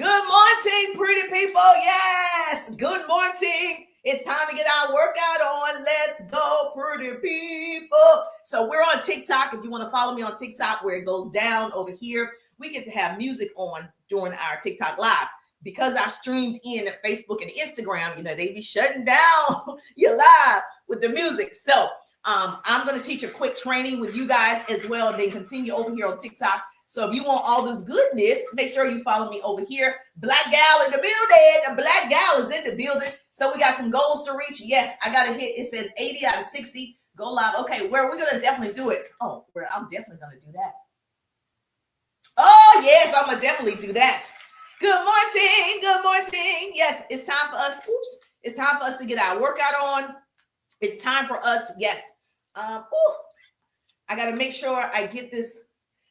Good morning, pretty people. Yes, good morning. It's time to get our workout on. Let's go, pretty people. So we're on TikTok. If you want to follow me on TikTok, where it goes down over here, we get to have music on during our TikTok live. Because I streamed in at Facebook and Instagram, they be shutting down your live with the music. So I'm going to teach a quick training with you guys as well, and then continue over here on TikTok. So if you want all this goodness, make sure you follow me over here. Black gal in the building. The black gal is in the building. So we got some goals to reach. Yes, I got to hit. It says 80 out of 60. Go live. Okay, where are we going to definitely do it? Oh, where I'm definitely going to do that. Oh, yes, I'm going to definitely do that. Good morning. Good morning. Yes, it's time for us. It's time for us to get our workout on. It's time for us. Yes. I got to make sure I get this.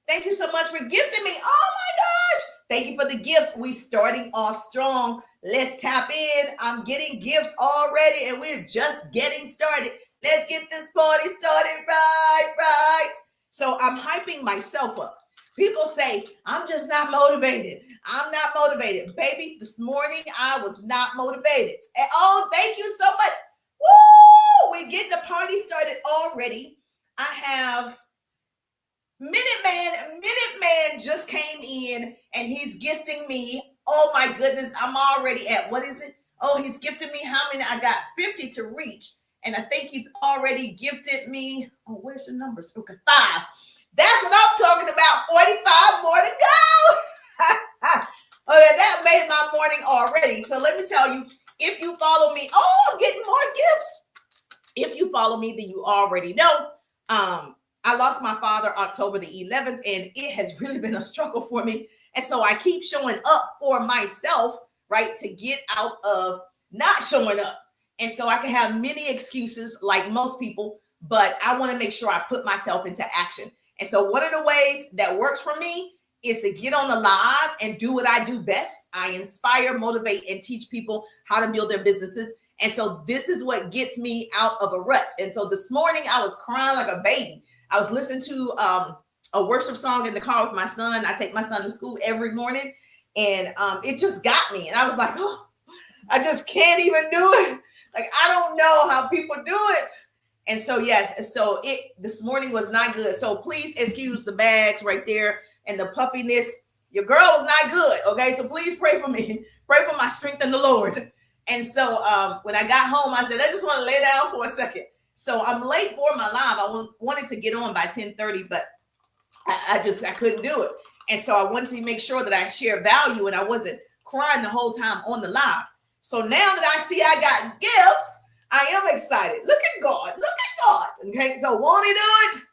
Thank you so much for gifting me. Oh my gosh. Thank you for the gift. We starting off strong. Let's tap in. I'm getting gifts already and we're just getting started. Let's get this party started right. So I'm hyping myself up. People say, I'm just not motivated. I'm not motivated. Baby, this morning I was not motivated. Oh, thank you so much. Woo! We're getting the party started already. I have Minute Man just came in and he's gifting me. Oh my goodness, I'm already at, what is it? Oh, he's gifted me how many? I got 50 to reach. And I think he's already gifted me. Oh, where's the numbers? Okay, 5. That's what I'm talking about. 45 more to go. Okay, that made my morning already. So let me tell you, if you follow me, I'm getting more gifts. If you follow me, then you already know. I lost my father October the 11th, and it has really been a struggle for me. And so I keep showing up for myself, right, to get out of not showing up. And so I can have many excuses like most people, but I want to make sure I put myself into action. And so one of the ways that works for me is to get on the live and do what I do best. I inspire, motivate, and teach people how to build their businesses. And so this is what gets me out of a rut. And so this morning I was crying like a baby. I was listening to a worship song in the car with my son. I take my son to school every morning, and it just got me. And I was like, oh, I just can't even do it. Like, I don't know how people do it. And so, yes, so this morning was not good. So please excuse the bags right there and the puffiness. Your girl was not good, okay? So please pray for me. Pray for my strength in the Lord. And so when I got home, I said, I just want to lay down for a second. So I'm late for my live. I wanted to get on by 10:30, but I couldn't do it. And so I wanted to make sure that I share value and I wasn't crying the whole time on the live. So now that I see I got gifts, I am excited. Look at God. Look at God. Okay, so won't he do it?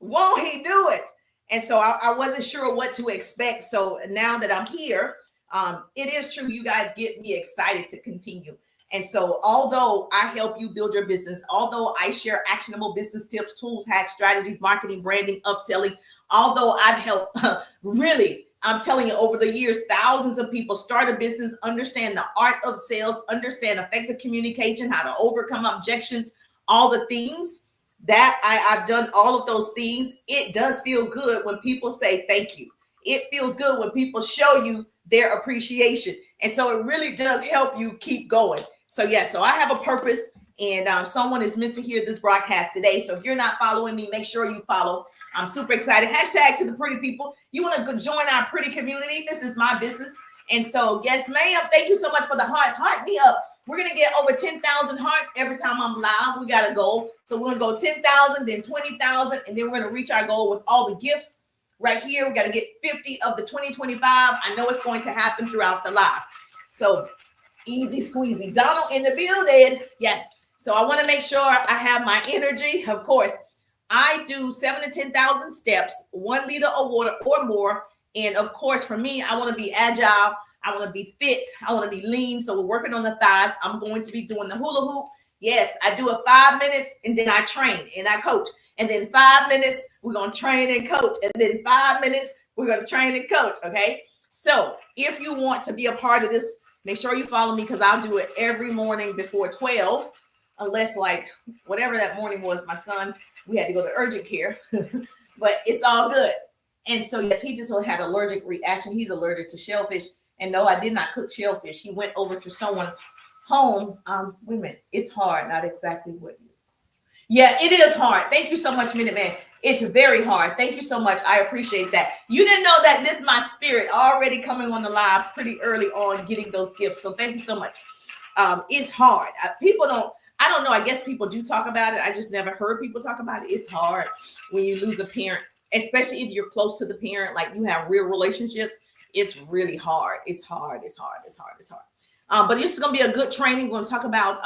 Won't he do it? And so I wasn't sure what to expect. So now that I'm here, it is true. You guys get me excited to continue. And so although I help you build your business, although I share actionable business tips, tools, hacks, strategies, marketing, branding, upselling, although I've helped really, I'm telling you, over the years, thousands of people start a business, understand the art of sales, understand effective communication, how to overcome objections, all the things that I've done, all of those things. It does feel good when people say thank you. It feels good when people show you their appreciation. And so it really does help you keep going. So so I have a purpose, and someone is meant to hear this broadcast today. So if you're not following me, make sure you follow. I'm super excited. Hashtag to the pretty people. You want to join our pretty community? This is my business. And so, yes, ma'am. Thank you so much for the hearts. Heart me up. We're going to get over 10,000 hearts every time I'm live. We got a goal. So we're going to go 10,000, then 20,000, and then we're going to reach our goal with all the gifts right here. We got to get 50 of the 2025. I know it's going to happen throughout the live. So easy squeezy. Donald in the building. Yes. So I want to make sure I have my energy. Of course, I do 7,000 to 10,000 steps, 1 liter of water or more. And of course, for me, I want to be agile. I want to be fit. I want to be lean. So we're working on the thighs. I'm going to be doing the hula hoop. Yes, I do it 5 minutes and then I train and I coach. And then 5 minutes, we're going to train and coach. And then 5 minutes, we're going to train and coach. Okay. So if you want to be a part of this, make sure you follow me, because I'll do it every morning before 12, unless like whatever that morning was, my son, we had to go to urgent care, but it's all good. And so, yes, he just had allergic reaction. He's allergic to shellfish. And no, I did not cook shellfish. He went over to someone's home. Wait a minute. It's hard. Not exactly what you. Yeah, it is hard. Thank you so much, Minute Man. It's very hard. Thank you so much. I appreciate that. You didn't know that this my spirit already coming on the live pretty early on getting those gifts. So thank you so much. It's hard. People don't, I don't know. I guess people do talk about it. I just never heard people talk about it. It's hard when you lose a parent, especially if you're close to the parent, like you have real relationships. It's really hard. It's hard. It's hard. It's hard. It's hard. But this is going to be a good training. We're going to talk about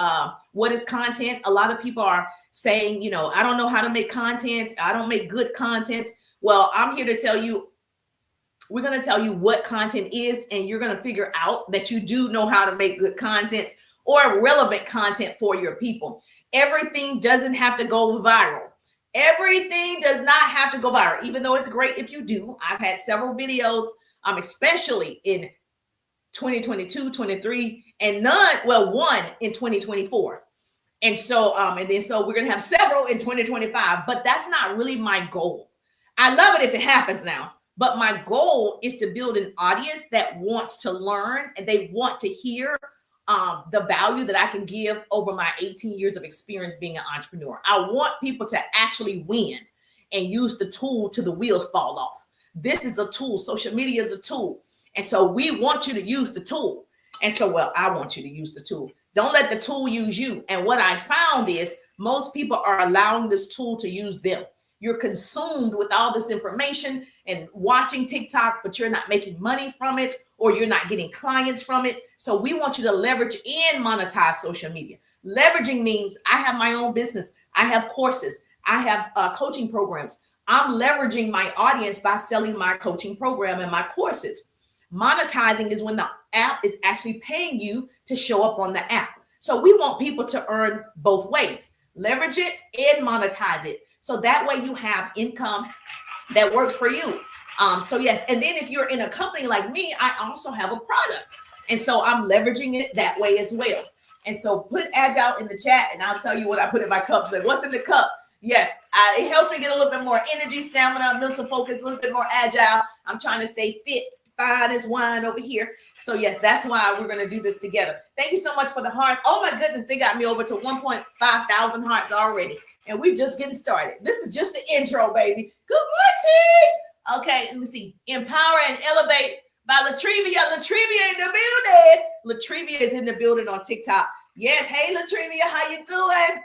what is content. A lot of people are saying, you know, I don't know how to make content. I don't make good content. Well, I'm here to tell you, we're going to tell you what content is, and you're going to figure out that you do know how to make good content or relevant content for your people. Everything doesn't have to go viral. Everything does not have to go viral, even though it's great if you do. I've had several videos, especially in 2022, 23, and one in 2024. And so, so we're going to have several in 2025, but that's not really my goal. I love it if it happens now, but my goal is to build an audience that wants to learn and they want to hear the value that I can give over my 18 years of experience being an entrepreneur. I want people to actually win and use the tool till the wheels fall off. This is a tool. Social media is a tool. And so we want you to use the tool. And so, well, I want you to use the tool. Don't let the tool use you. And what I found is most people are allowing this tool to use them. You're consumed with all this information and watching TikTok, but you're not making money from it, or you're not getting clients from it. So we want you to leverage and monetize social media. Leveraging means I have my own business. I have courses. I have coaching programs. I'm leveraging my audience by selling my coaching program and my courses. Monetizing is when the app is actually paying you to show up on the app. So we want people to earn both ways. Leverage it and monetize it. So that way you have income that works for you. So yes, and then if you're in a company like me, I also have a product. And so I'm leveraging it that way as well. And so put Agile in the chat and I'll tell you what I put in my cup. So what's in the cup? Yes, it helps me get a little bit more energy, stamina, mental focus, a little bit more agile. I'm trying to stay fit. Fine as wine over here. So yes, that's why we're going to do this together. Thank you so much for the hearts. Oh my goodness, they got me over to 1.5 thousand hearts already. And we're just getting started. This is just the intro, baby. Good morning. Okay, let me see. Empower and Elevate by Latrivia. Latrivia in the building. Latrivia is in the building on TikTok. Yes, hey Latrivia, how you doing?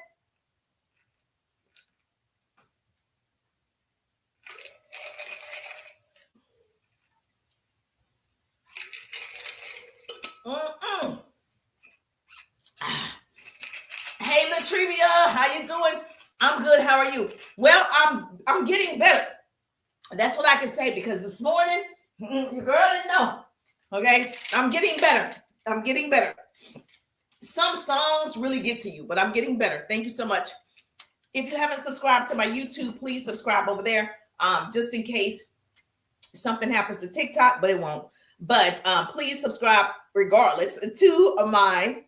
Hey Latrivia, how you doing? I'm good. How are you? Well, I'm getting better. That's what I can say because this morning, your girl didn't know. Okay, I'm getting better. I'm getting better. Some songs really get to you, but I'm getting better. Thank you so much. If you haven't subscribed to my YouTube, please subscribe over there. Just in case something happens to TikTok, but it won't. But please subscribe regardless to my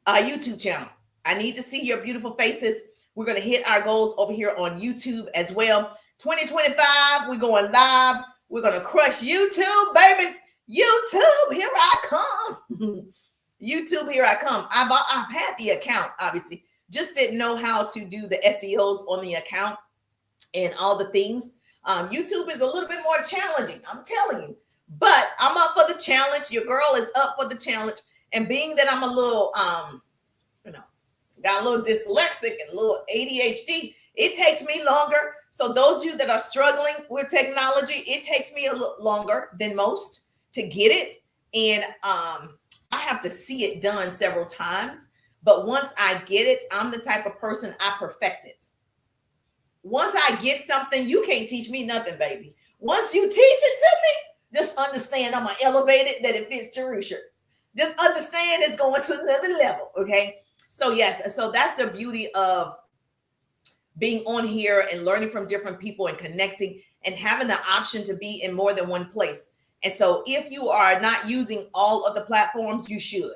YouTube channel. I need to see your beautiful faces. We're going to hit our goals over here on YouTube as well. 2025, we're going live. We're going to crush YouTube, baby. YouTube, here I come. YouTube, here I come. I've had the account, obviously. Just didn't know how to do the SEOs on the account and all the things. YouTube is a little bit more challenging, I'm telling you. But I'm up for the challenge. Your girl is up for the challenge. And being that I'm a little, got a little dyslexic and a little ADHD, it takes me longer. So those of you that are struggling with technology, it takes me a little longer than most to get it. And I have to see it done several times. But once I get it, I'm the type of person, I perfect it. Once I get something, you can't teach me nothing, baby. Once you teach it to me, just understand I'm going to elevate it, that it fits Jerusha. Just understand it's going to another level, okay? So yes, so that's the beauty of being on here and learning from different people and connecting and having the option to be in more than one place. And so if you are not using all of the platforms, you should.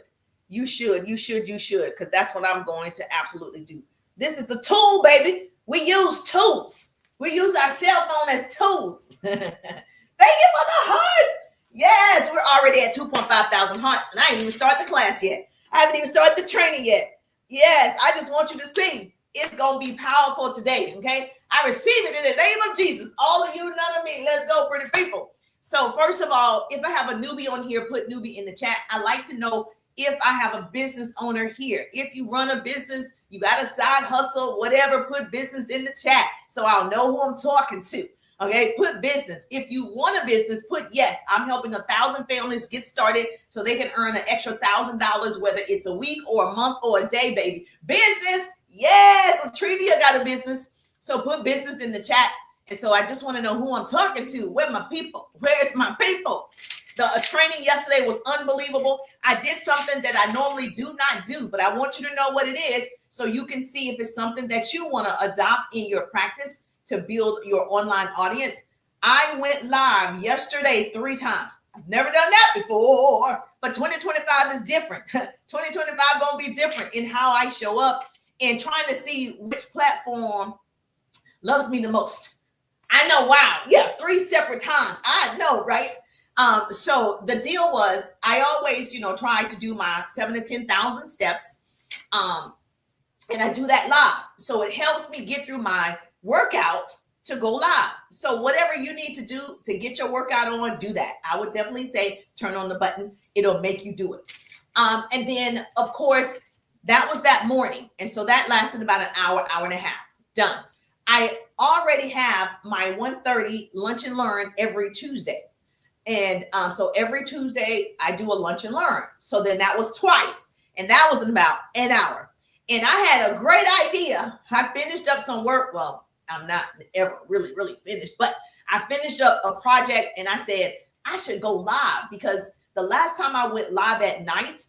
You should, because that's what I'm going to absolutely do. This is a tool, baby. We use tools. We use our cell phone as tools. Thank you for the hearts. Yes, we're already at 2.5 thousand hearts, and I ain't even started the class yet. I haven't even started the training yet. Yes, I just want you to see. It's going to be powerful today, okay? I receive it in the name of Jesus. All of you, none of me. Let's go, pretty people. So first of all, if I have a newbie on here, put newbie in the chat. I like to know if I have a business owner here. If you run a business, you got a side hustle, whatever, put business in the chat so I'll know who I'm talking to. Okay, put business. If you want a business, put yes. I'm helping 1,000 families get started so they can earn an extra $1,000, whether it's a week or a month or a day, baby. Business, yes. Trivia got a business. So put business in the chat. And so I just want to know who I'm talking to. Where my people? Where's my people? The training yesterday was unbelievable. I did something that I normally do not do, but I want you to know what it is so you can see if it's something that you want to adopt in your practice to build your online audience. I went live yesterday 3 times. I've never done that before, but 2025 is different. 2025 going to be different in how I show up and trying to see which platform loves me the most. I know, wow, yeah, 3 separate times. I know, right? So the deal was I always, try to do my 7,000 to 10,000 steps. And I do that live. So it helps me get through my workout to go live. So whatever you need to do to get your workout on, do that. I would definitely say turn on the button. It'll make you do it. And then, of course, that was that morning. And so that lasted about an hour, hour and a half. Done. I already have my 1:30 lunch and learn every Tuesday. And so every Tuesday I do a lunch and learn. So then that was twice. And that was in about an hour. And I had a great idea. I finished up some work. Well, I'm not ever really finished, but I finished up a project and I said, I should go live because the last time I went live at night,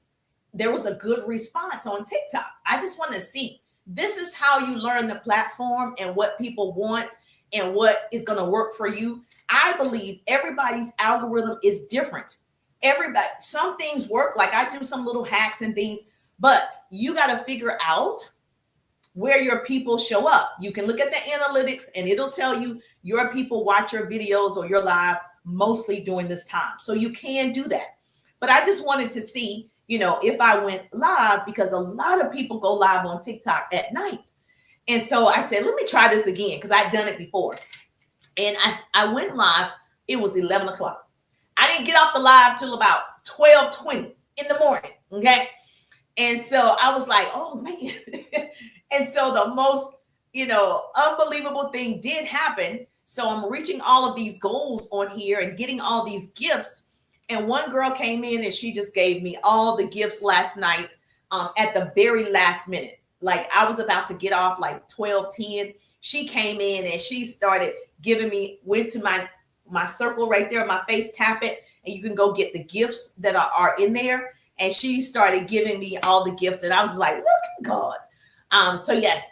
there was a good response on TikTok. I just want to see. This is how you learn the platform and what people want and what is going to work for you. I believe everybody's algorithm is different. Everybody, some things work. Like I do some little hacks and things, but you got to figure out where your people show up. You can look at the analytics and it'll tell you your people watch your videos or your live mostly during this time. So you can do that. But I just wanted to see, if I went live, because a lot of people go live on TikTok at night. And so I said, let me try this again because I've done it before. And I went live. It was 11 o'clock. I didn't get off the live till about 12:20 in the morning. Okay. And so I was like, oh man. And so the most, unbelievable thing did happen. So I'm reaching all of these goals on here and getting all these gifts. And one girl came in and she just gave me all the gifts last night at the very last minute. Like I was about to get off like 12:10. She came in and she started giving me, went to my circle right there, my face, tap it, and you can go get the gifts that are in there. And she started giving me all the gifts. And I was like, look at God. So yes,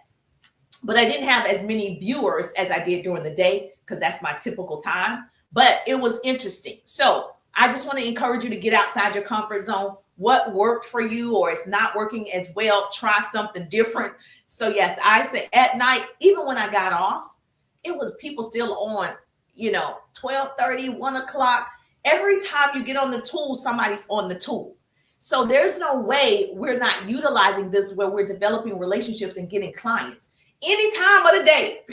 but I didn't have as many viewers as I did during the day because that's my typical time. But it was interesting. So I just want to encourage you to get outside your comfort zone. What worked for you or it's not working as well, try something different. So yes, I say at night, even when I got off, it was people still on, 12:30, 1 o'clock. Every time you get on the tool, somebody's on the tool. So there's no way we're not utilizing this where we're developing relationships and getting clients. Any time of the day,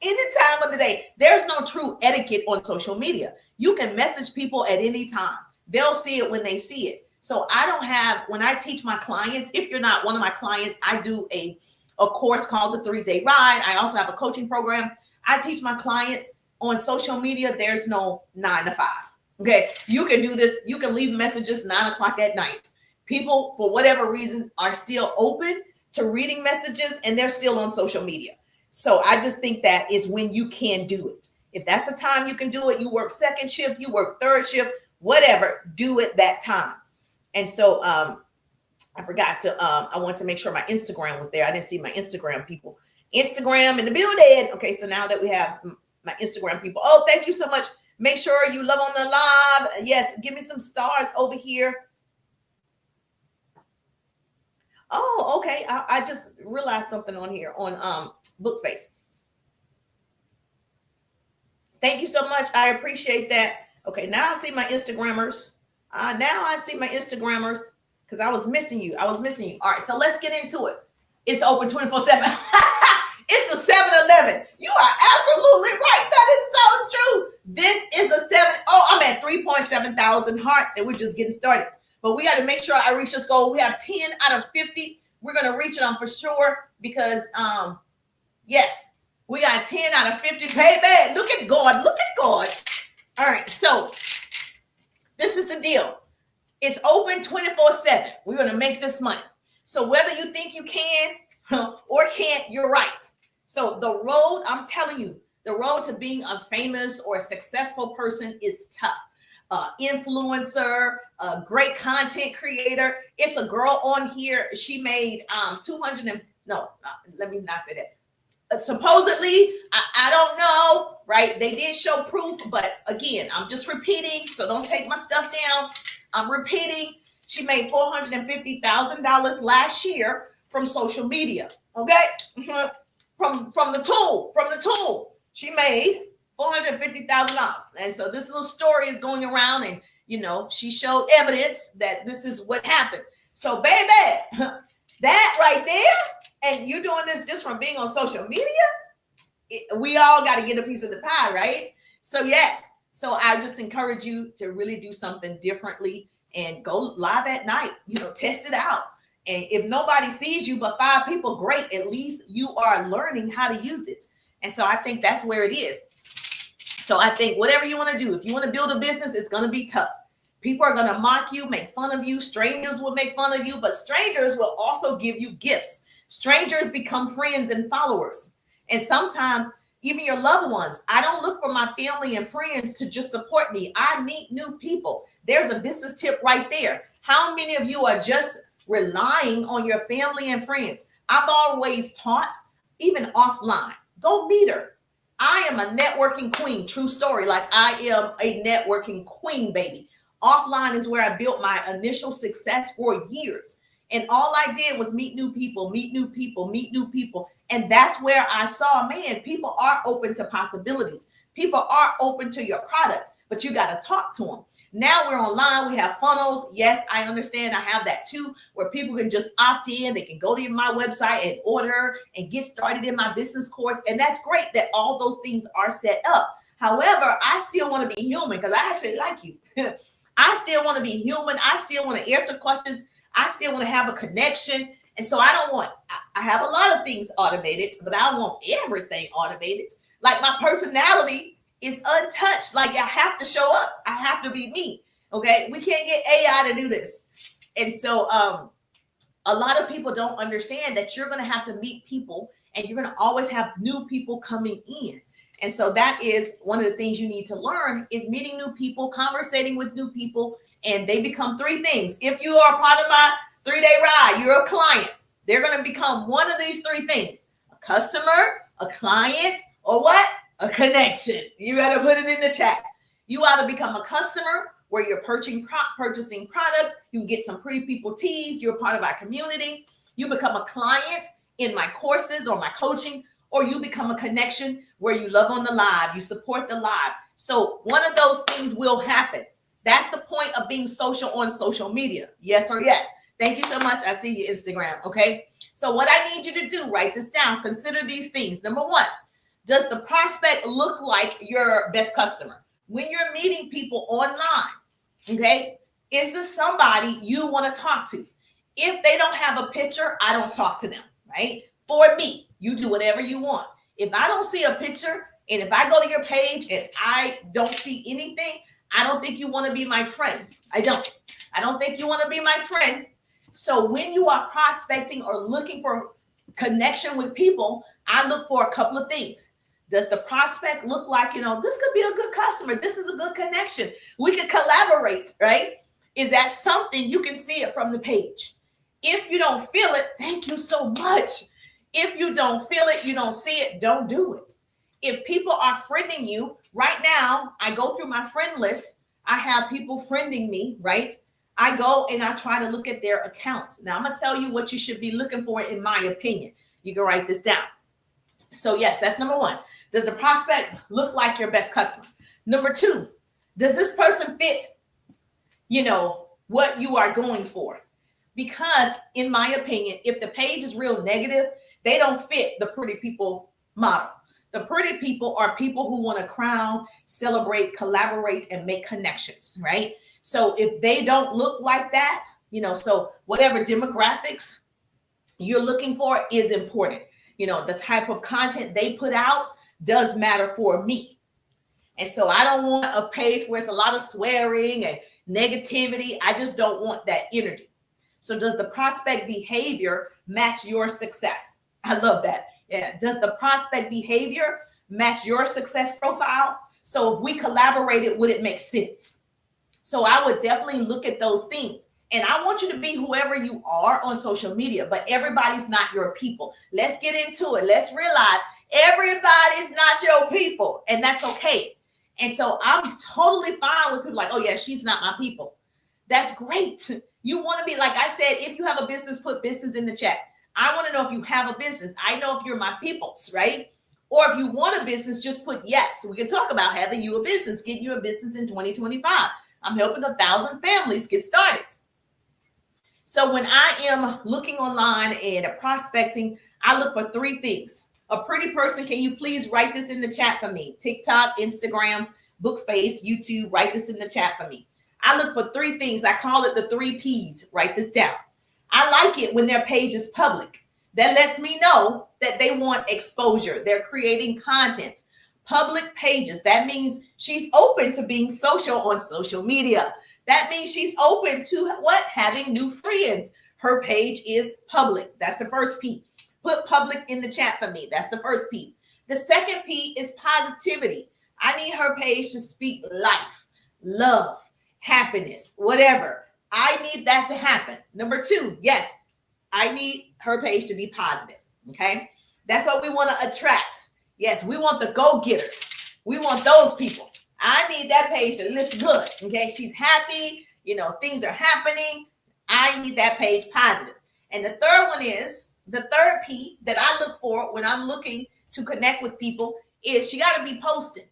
any time of the day, there's no true etiquette on social media. You can message people at any time. They'll see it when they see it. So I don't have, when I teach my clients, if you're not one of my clients, I do a course called the 3-Day Ride. I also have a coaching program. I teach my clients on social media. There's no 9 to 5. Okay. You can do this. You can leave messages 9 o'clock at night. People, for whatever reason, are still open to reading messages and they're still on social media. So I just think that is when you can do it. If that's the time you can do it, you work second shift, you work third shift, whatever, do it that time. And so I forgot to, I want to make sure my Instagram was there. I didn't see my Instagram people. Instagram in the building. Okay, so now that we have my Instagram people. Oh, thank you so much. Make sure you love on the live. Yes, give me some stars over here. Oh, okay. I just realized something on here on Bookface. Thank you so much. I appreciate that. Okay, now I see my Instagrammers. Now I see my Instagrammers because I was missing you. I was missing you. All right, so let's get into it. It's open 24/7. It's a 7-Eleven. You are absolutely right. That is so true. This is a 7. Oh, I'm at 3.7 thousand hearts, and we're just getting started. But we got to make sure I reach this goal. We have 10 out of 50. We're going to reach it on for sure because, yes, we got 10 out of 50. Baby, look at God. Look at God. All right, so this is the deal. It's open 24/7. We're going to make this money. So whether you think you can or can't, you're right. So the road, I'm telling you, the road to being a famous or a successful person is tough. Influencer, a great content creator. It's a girl on here. She made 200 and no, let me not say that. Supposedly, I don't know, right? They did show proof, but again, I'm just repeating, so don't take my stuff down. I'm repeating. She made $450,000 last year from social media. Okay, from the tool. She made $450,000, and so this little story is going around, and she showed evidence that this is what happened. So, baby, that right there, and you doing this just from being on social media, we all got to get a piece of the pie, right? So yes, so I just encourage you to really do something differently and go live at night. Test it out. And if nobody sees you but 5 people, great. At least you are learning how to use it. And so I think that's where it is. So I think whatever you want to do, if you want to build a business, it's going to be tough. People are going to mock you, make fun of you. Strangers will make fun of you, but strangers will also give you gifts. Strangers become friends and followers. And sometimes even your loved ones. I don't look for my family and friends to just support me. I meet new people. There's a business tip right there. How many of you are just relying on your family and friends? I've always taught, even offline, go meet her. I am a networking queen. True story. Like, I am a networking queen, baby. Offline is where I built my initial success for years. And all I did was meet new people, meet new people, meet new people. And that's where I saw, man, people are open to possibilities. People are open to your product, but you got to talk to them. Now we're online. We have funnels. Yes, I understand. I have that too, where people can just opt in. They can go to my website and order and get started in my business course. And that's great that all those things are set up. However, I still want to be human because I actually like you. I still want to be human. I still want to answer questions. I still want to have a connection. And so I have a lot of things automated, but I want everything automated. Like, my personality is untouched. Like, I have to show up. I have to be me. Okay. We can't get AI to do this. And so a lot of people don't understand that you're going to have to meet people, and you're going to always have new people coming in. And so that is one of the things you need to learn, is meeting new people, conversating with new people, and they become 3 things. If you are part of my 3-day ride, you're a client. They're going to become one of these 3 things: a customer, a client, or what? A connection. You got to put it in the chat. You either become a customer, where you're purchasing product. You can get some pretty people teas. You're part of our community. You become a client in my courses or my coaching, or you become a connection where you love on the live. You support the live. So one of those things will happen. That's the point of being social on social media. Yes or yes. Thank you so much. I see your Instagram. Okay. So what I need you to do, write this down. Consider these things. Number 1, does the prospect look like your best customer? When you're meeting people online, okay, is this somebody you want to talk to? If they don't have a picture, I don't talk to them, right? For me, you do whatever you want. If I don't see a picture, and if I go to your page and I don't see anything, I don't think you want to be my friend. I don't think you want to be my friend. So when you are prospecting or looking for connection with people, I look for a couple of things. Does the prospect look like, this could be a good customer? This is a good connection. We could collaborate, right? Is that something you can see it from the page? If you don't feel it, thank you so much. If you don't feel it, you don't see it, don't do it. If people are friending you right now, I go through my friend list. I have people friending me, right? I go and I try to look at their accounts. Now I'm going to tell you what you should be looking for, in my opinion. You can write this down. So yes, that's number 1. Does the prospect look like your best customer? Number 2, does this person fit what you are going for. Because in my opinion, if the page is real negative, they don't fit the pretty people model. The pretty people are people who want to crown, celebrate, collaborate, and make connections, right? So if they don't look like that, so whatever demographics you're looking for is important. The type of content they put out does matter for me. And so I don't want a page where it's a lot of swearing and negativity. I just don't want that energy. So does the prospect behavior match your success? I love that. Yeah. Does the prospect behavior match your success profile? So if we collaborated, would it make sense? So I would definitely look at those things. And I want you to be whoever you are on social media, but everybody's not your people. Let's get into it. Let's realize everybody's not your people, and that's okay. And so I'm totally fine with people like, oh yeah, she's not my people. That's great. You want to be, like I said, if you have a business, put business in the chat. I want to know if you have a business. I know if you're my peoples, right? Or if you want a business, just put yes. We can talk about having you a business, getting you a business in 2025. I'm helping 1,000 families get started. So when I am looking online and prospecting, I look for 3 things. A pretty person, can you please write this in the chat for me? TikTok, Instagram, Bookface, YouTube, write this in the chat for me. I look for 3 things. I call it the 3 Ps. Write this down. I like it when their page is public. That lets me know that they want exposure. They're creating content. Public pages. That means she's open to being social on social media. That means she's open to what? Having new friends. Her page is public. That's the first P. Put public in the chat for me. That's the first P. The second P is positivity. I need her page to speak life, love, happiness, whatever. I need that to happen. Number 2, yes, I need her page to be positive. Okay. That's what we want to attract. Yes, we want the go-getters. We want those people. I need that page to list good. Okay. She's happy. Things are happening. I need that page positive. And the third one is the third P that I look for when I'm looking to connect with people is she got to be posting.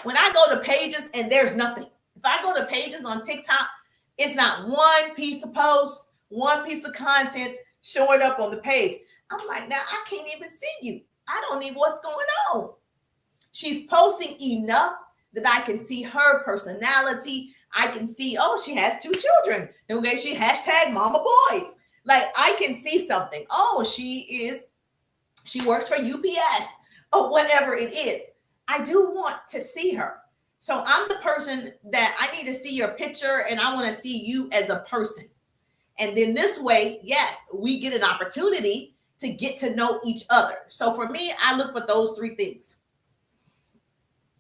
When I go to pages and there's nothing. If I go to pages on TikTok, it's not one piece of posts, one piece of content showing up on the page. I'm like, now I can't even see you. I don't need what's going on. She's posting enough that I can see her personality. I can see, oh, she has 2 children. Okay, she hashtag mama boys. Like I can see something. Oh, she works for UPS or whatever it is. I do want to see her. So I'm the person that I need to see your picture and I want to see you as a person. And then this way, yes, we get an opportunity to get to know each other. So for me, I look for those 3 things.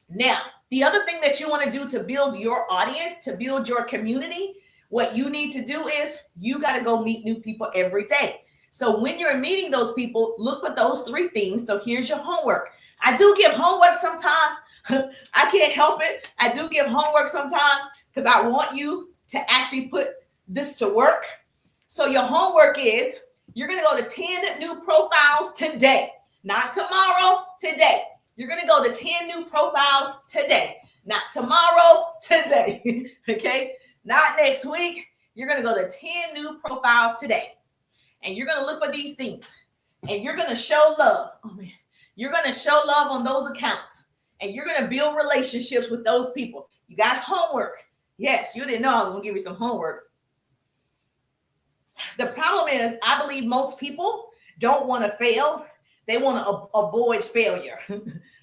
Now, the other thing that you want to do to build your audience, to build your community, what you need to do is you got to go meet new people every day. So when you're meeting those people, look for those 3 things. So here's your homework. I do give homework sometimes. I can't help it. I do give homework sometimes because I want you to actually put this to work. So your homework is you're going to go to 10 new profiles today, not tomorrow, today. You're going to go to 10 new profiles today, not tomorrow, today. Okay. Not next week. You're going to go to 10 new profiles today. And you're going to look for these things. And you're going to show love. Oh, man. You're going to show love on those accounts. And you're going to build relationships with those people. You got homework. Yes, you didn't know I was going to give you some homework. The problem is, I believe most people don't want to fail. They want to avoid failure.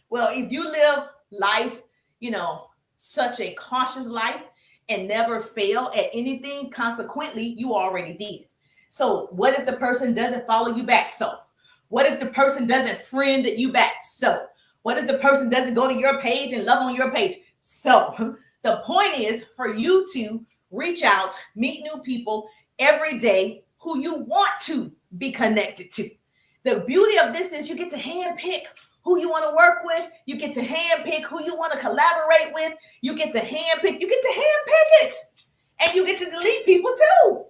Well, if you live life, such a cautious life and never fail at anything, consequently, you already did. So what if the person doesn't follow you back? So what if the person doesn't friend you back? So what if the person doesn't go to your page and love on your page? So the point is for you to reach out, meet new people every day who you want to be connected to. The beauty of this is you get to handpick who you want to work with. You get to handpick who you want to collaborate with. You get to handpick it. And you get to delete people too.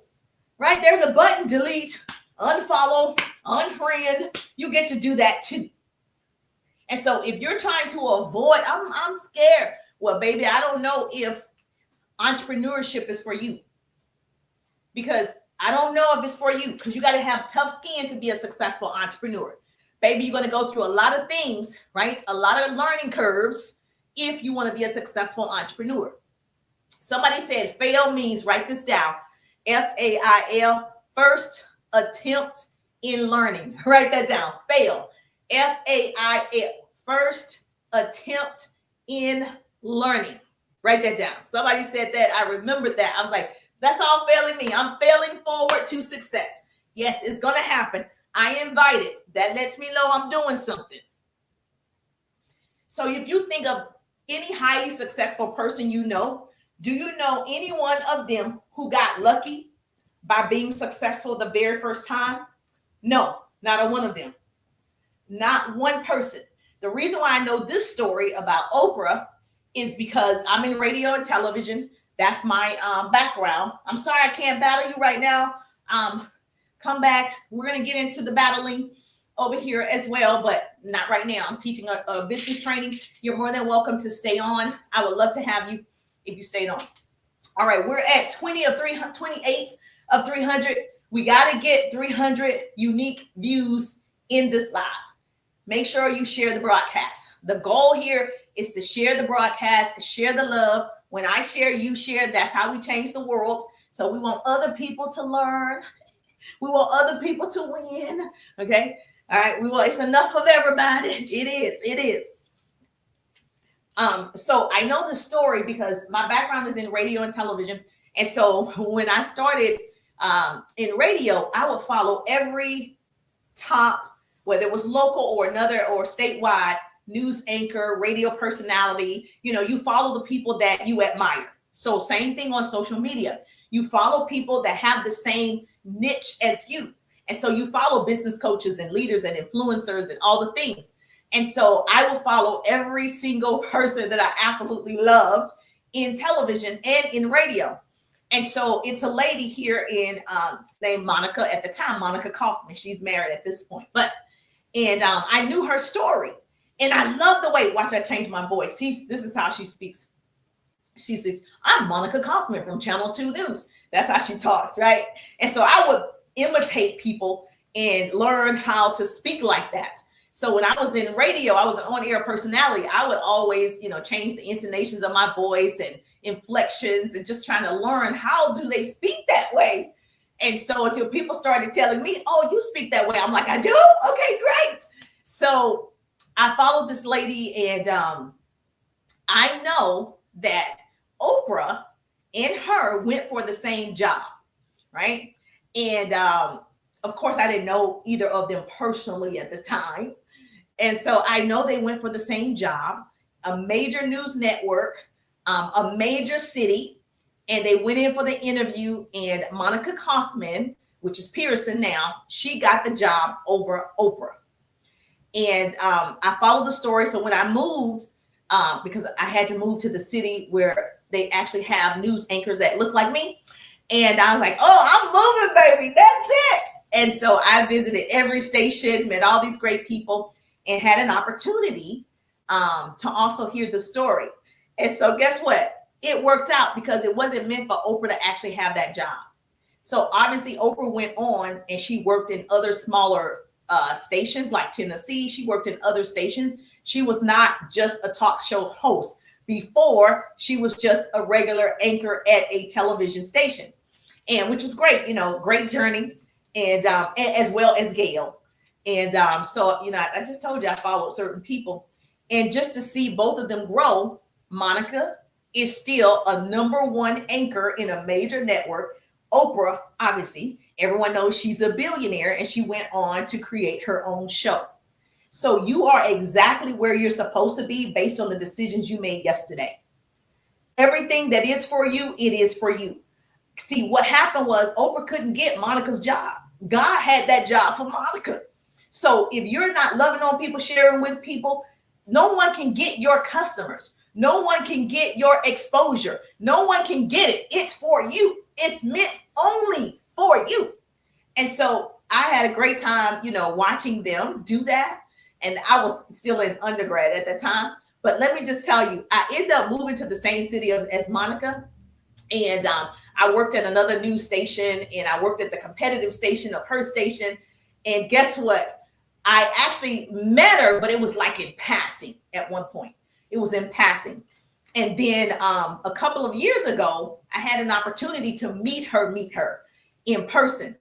Right? There's a button, delete, unfollow, unfriend. You get to do that too. And so if you're trying to avoid, I'm scared. Well, baby, I don't know if entrepreneurship is for you. Because I don't know if it's for you, because you got to have tough skin to be a successful entrepreneur. Baby, you're going to go through a lot of things, right? A lot of learning curves if you want to be a successful entrepreneur. Somebody said fail means, write this down, F-A-I-L, first attempt in learning. Write that down, fail, F-A-I-L, first attempt in learning. Write that down. Somebody said that. I remembered that. I was like, that's all failing me. I'm failing forward to success. Yes, it's going to happen. I invite it. That lets me know I'm doing something. So if you think of any highly successful person you know, do you know any one of them who got lucky by being successful the very first time? No, not a one of them. Not one person. The reason why I know this story about Oprah is because I'm in radio and television. That's my background. I'm sorry I can't battle you right now. Come back. We're going to get into the battling over here as well, but not right now. I'm teaching a business training. You're more than welcome to stay on. I would love to have you if you stayed on. All right, we're at 28 of 300. We got to get 300 unique views in this live. Make sure you share the broadcast. The goal here is to share the broadcast, share the love. When I share, you share. That's how we change the world. So we want other people to learn. We want other people to win. Okay. All right. It's enough of everybody. It is. So I know the story because my background is in radio and television. And so when I started in radio, I would follow every top, whether it was local or another or statewide, news anchor, radio personality. You follow the people that you admire. So same thing on social media. You follow people that have the same niche as you. And so you follow business coaches and leaders and influencers and all the things. And so I will follow every single person that I absolutely loved in television and in radio. And so it's a lady here named Monica at the time, Monica Kaufman. She's married at this point. And I knew her story. And I love the way, watch, I changed my voice. This is how she speaks. She says, I'm Monica Kaufman from Channel 2 News. That's how she talks, right? And so I would imitate people and learn how to speak like that. So when I was in radio, I was an on-air personality. I would always, change the intonations of my voice and inflections and just trying to learn how do they speak that way. And so until people started telling me, oh, you speak that way. I'm like, I do? Okay, great. So I followed this lady, and I know that Oprah and her went for the same job, right? And of course, I didn't know either of them personally at the time. And so I know they went for the same job, a major news network, a major city, and they went in for the interview, and Monica Kaufman, which is Pearson now, she got the job over Oprah. And I followed the story. So when I moved, because I had to move to the city where they actually have news anchors that look like me. And I was like, oh, I'm moving, baby. That's it. And so I visited every station, met all these great people, and had an opportunity to also hear the story. And so guess what? It worked out because it wasn't meant for Oprah to actually have that job. So obviously Oprah went on and she worked in other smaller stations like Tennessee. She worked in other stations. She was not just a talk show host. Before, she was just a regular anchor at a television station, and which was great, great journey, and as well as Gail. And so, I just told you I followed certain people, and just to see both of them grow, Monica is still a #1 anchor in a major network. Oprah, obviously, everyone knows she's a billionaire, and she went on to create her own show. So you are exactly where you're supposed to be based on the decisions you made yesterday. Everything that is for you, it is for you. See, what happened was Oprah couldn't get Monica's job. God had that job for Monica. So if you're not loving on people, sharing with people, no one can get your customers. No one can get your exposure. No one can get it. It's for you. It's meant only for you. And so I had a great time, watching them do that. And I was still in undergrad at the time. But let me just tell you, I ended up moving to the same city as Monica. And I worked at another news station, and I worked at the competitive station of her station. And guess what? I actually met her, but it was like in passing at one point. It was in passing. And then a couple of years ago, I had an opportunity to meet her in person,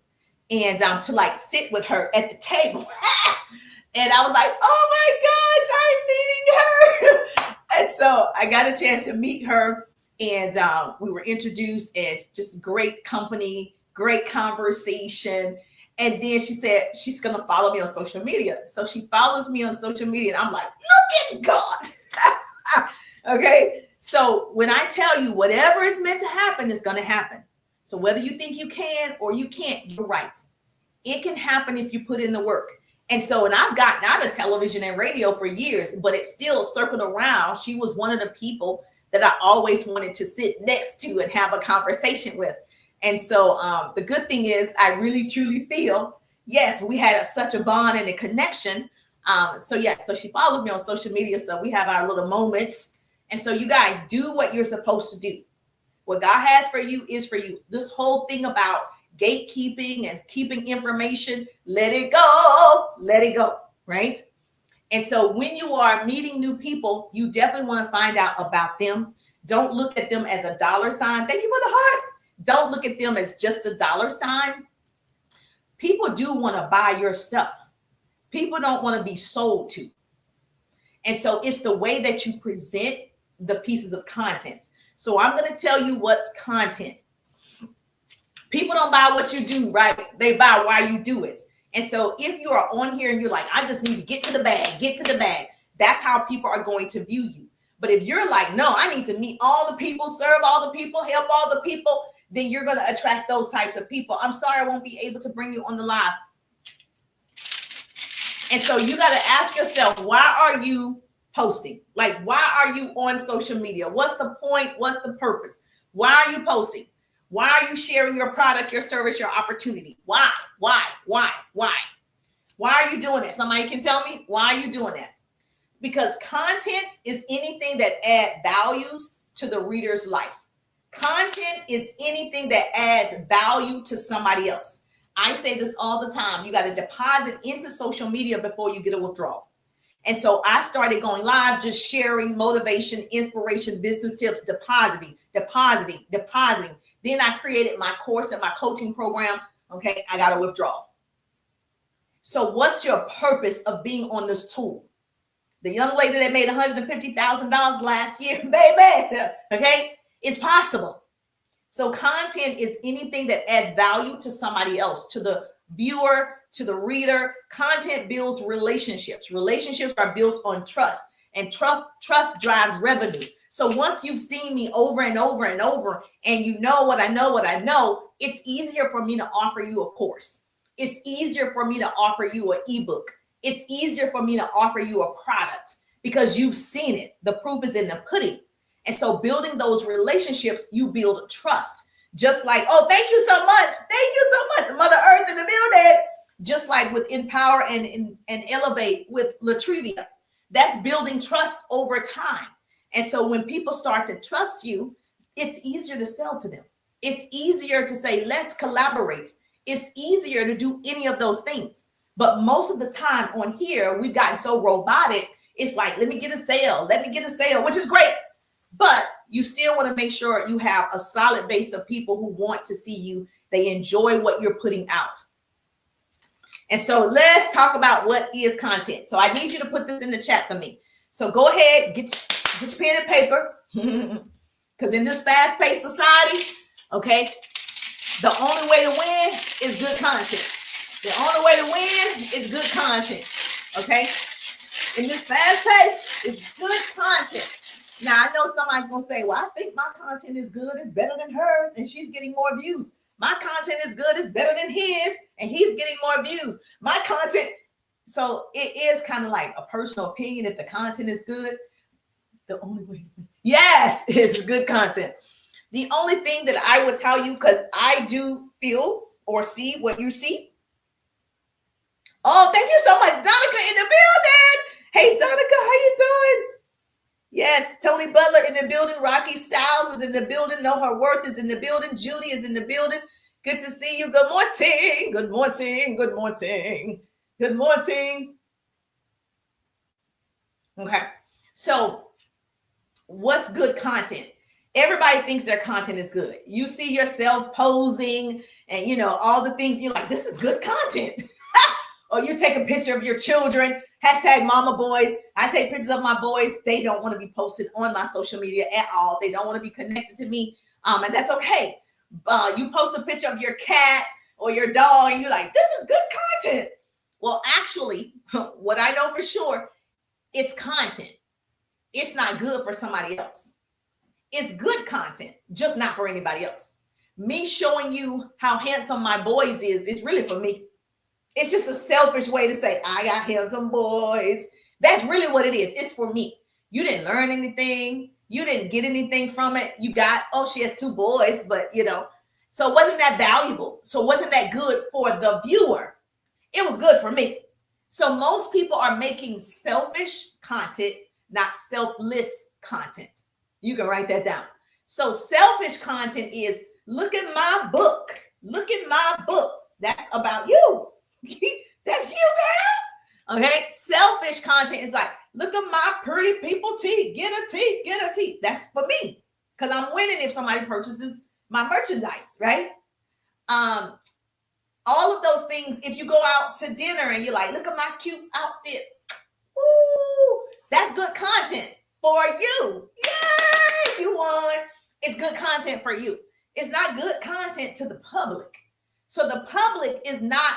and to like sit with her at the table. And I was like, oh my gosh, I'm meeting her. And so I got a chance to meet her, and we were introduced, and just great company, great conversation. And then she said she's going to follow me on social media. So she follows me on social media, and I'm like, look at God. Okay. So when I tell you whatever is meant to happen is going to happen. So whether you think you can or you can't, you're right. It can happen if you put in the work. And so, and I've gotten out of television and radio for years, but it still circled around. She was one of the people that I always wanted to sit next to and have a conversation with. And so the good thing is I really, truly feel, yes, we had such a bond and a connection. So she followed me on social media. So we have our little moments. And so you guys do what you're supposed to do. What God has for you is for you. This whole thing about gatekeeping and keeping information, let it go, right? And so when you are meeting new people, you definitely want to find out about them. Don't look at them as a dollar sign. Thank you for the hearts. Don't look at them as just a dollar sign. People do want to buy your stuff. People don't want to be sold to. And so it's the way that you present the pieces of content. So I'm going to tell you what's content. People don't buy what you do, right? They buy why you do it. And so if you are on here and you're like, I just need to get to the bag, that's how people are going to view you. But if you're like, no, I need to meet all the people, serve all the people, help all the people, then you're going to attract those types of people. I'm sorry, I won't be able to bring you on the live. And so you got to ask yourself, why are you posting? Like, why are you on social media? What's the point? What's the purpose? Why are you posting? Why are you sharing your product, your service, your opportunity? Why? Why are you doing it? Somebody can tell me, why are you doing that? Because content is anything that adds values to the reader's life. Content is anything that adds value to somebody else. I say this all the time. You got to deposit into social media before you get a withdrawal. And so I started going live, just sharing motivation, inspiration, business tips, depositing. Then I created my course and my coaching program. Okay, I got a withdrawal. So what's your purpose of being on this tool? The young lady that made $150,000 last year, baby, okay, it's possible. So content is anything that adds value to somebody else, to the viewer, to the reader. Content builds relationships. Relationships are built on trust, and trust drives revenue. So once you've seen me over and over and over, and you know what I know, it's easier for me to offer you a course. It's easier for me to offer you an ebook. It's easier for me to offer you a product because you've seen it. The proof is in the pudding. And so building those relationships, you build trust. Just like, oh, thank you so much. Thank you so much, Mother Earth in the building. Just like with Empower and Elevate with Latrivia. That's building trust over time. And so when people start to trust you, it's easier to sell to them. It's easier to say, let's collaborate. It's easier to do any of those things. But most of the time on here, we've gotten so robotic. It's like, let me get a sale, which is great. But you still want to make sure you have a solid base of people who want to see you. They enjoy what you're putting out. And so let's talk about what is content. So I need you to put this in the chat for me. So go ahead, get your pen and paper. Because in this fast-paced society, okay, the only way to win is good content. The only way to win is good content, okay? In this fast pace, it's good content. Now, I know somebody's going to say, well, I think my content is good. It's better than hers, and she's getting more views. My content is good. It's better than his, and he's getting more views. My content. So it is kind of like a personal opinion. If the content is good, the only way. Yes, it's good content. The only thing that I would tell you, because I do feel or see what you see. Oh, thank you so much, Donica in the building. Hey, Donica, how you doing? Yes, Tony Butler in the building. Rocky Styles is in the building. Know Her Worth is in the building. Judy is in the building. Good to see you. Good morning. Good morning. Good morning. Good morning. Okay. So, what's good content? Everybody thinks their content is good. You see yourself posing and all the things you're like, this is good content. Or you take a picture of your children, hashtag mama boys. I take pictures of my boys. They don't want to be posted on my social media at all. They don't want to be connected to me. And that's okay. You post a picture of your cat or your dog and you're like, this is good content. Well, actually, what I know for sure, it's content. It's not good for somebody else. It's good content, just not for anybody else. Me showing you how handsome my boys is, it's really for me. It's just a selfish way to say, I got handsome boys. That's really what it is. It's for me. You didn't learn anything. You didn't get anything from it. You got, oh, she has 2 boys, but so it wasn't that valuable. So it wasn't that good for the viewer. It was good for me. So most people are making selfish content, not selfless content. You can write that down. So selfish content is, look at my book. Look at my book. That's about you. That's you, girl. Okay. Selfish content is like, look at my pretty people teeth. Get a teeth. Get a teeth. That's for me because I'm winning if somebody purchases my merchandise, right? All of those things. If you go out to dinner and you're like, look at my cute outfit. Ooh, that's good content for you. Yay, you won. It's good content for you. It's not good content to the public. So the public is not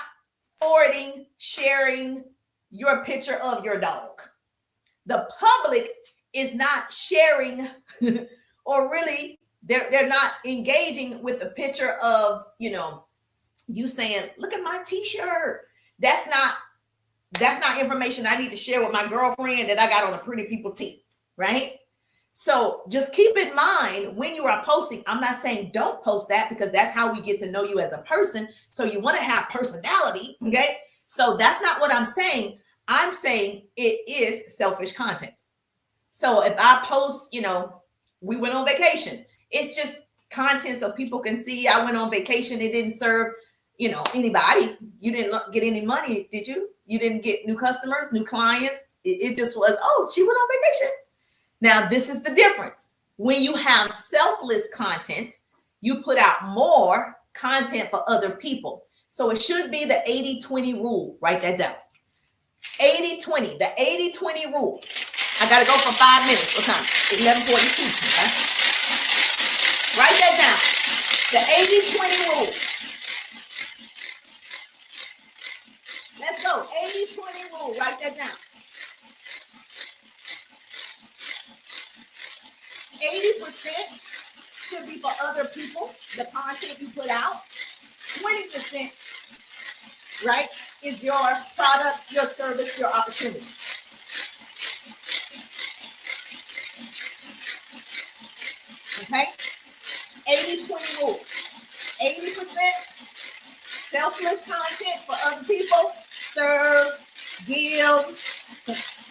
forwarding, sharing your picture of your dog. The public is not sharing or really they're not engaging with the picture of, you saying, look at my t-shirt. That's not information I need to share with my girlfriend that I got on a pretty people tee, right? So just keep in mind when you are posting, I'm not saying don't post that because that's how we get to know you as a person. So you want to have personality, okay? So that's not what I'm saying. I'm saying it is selfish content. So if I post, we went on vacation, it's just content so people can see I went on vacation. It didn't serve, anybody. You didn't get any money, did you? You didn't get new customers, new clients. It just was, oh, she went on vacation. Now, this is the difference. When you have selfless content, you put out more content for other people. So it should be the 80-20 rule. Write that down. 80-20, the 80-20 rule. I got to go for 5 minutes. What time? 11:42. Okay? Write that down. The 80-20 rule. Let's go. 80-20 rule. Write that down. 80% should be for other people, the content you put out. 20%, right, is your product, your service, your opportunity. Okay? 80-20 rule. 80% selfless content for other people, serve, give,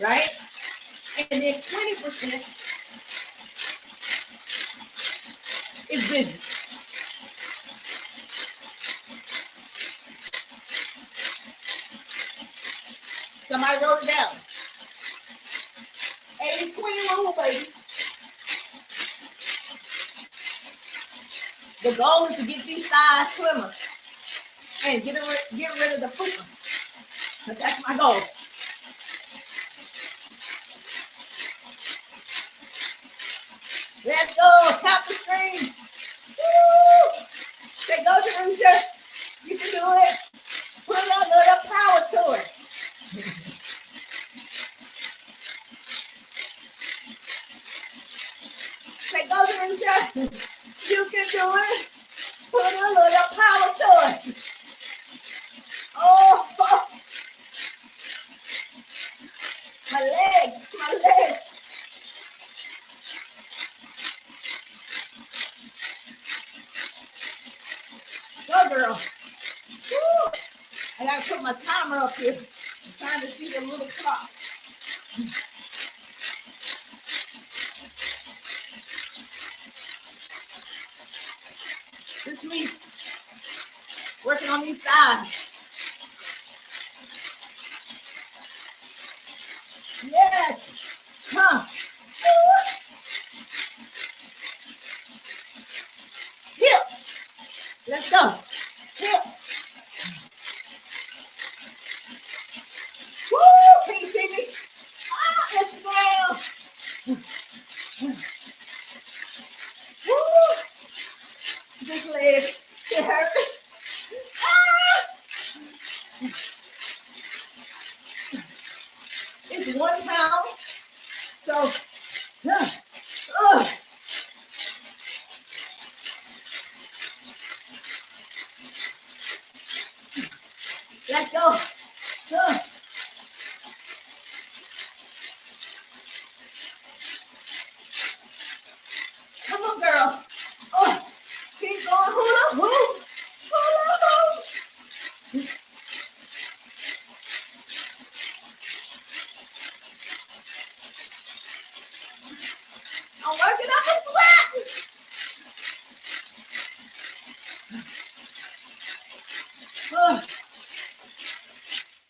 right? And then 20% is business. Somebody wrote it down. 80-20 rule, baby. The goal is to get these size swimmers and get rid of the fupa. But that's my goal. Let's go. Tap the screen. Woo! Say, go to them, you can do it. Put a little power to it. Say, go to them, you can do it. Put a little power to it. Oh, my legs, my legs. Go, girl. Woo. I gotta put my timer up here. I'm trying to see the little clock. This is me working on these thighs. Yes. Huh. Hips. Let's go. Hips. Woo! Can you see me? Ah, let's go. Woo! This leg, it hurts. Ah! It's 1 pound. So, let's go. Come on, girl. Oh, keep going. Hula hoop. Hula hoop. I'm working up a sweat.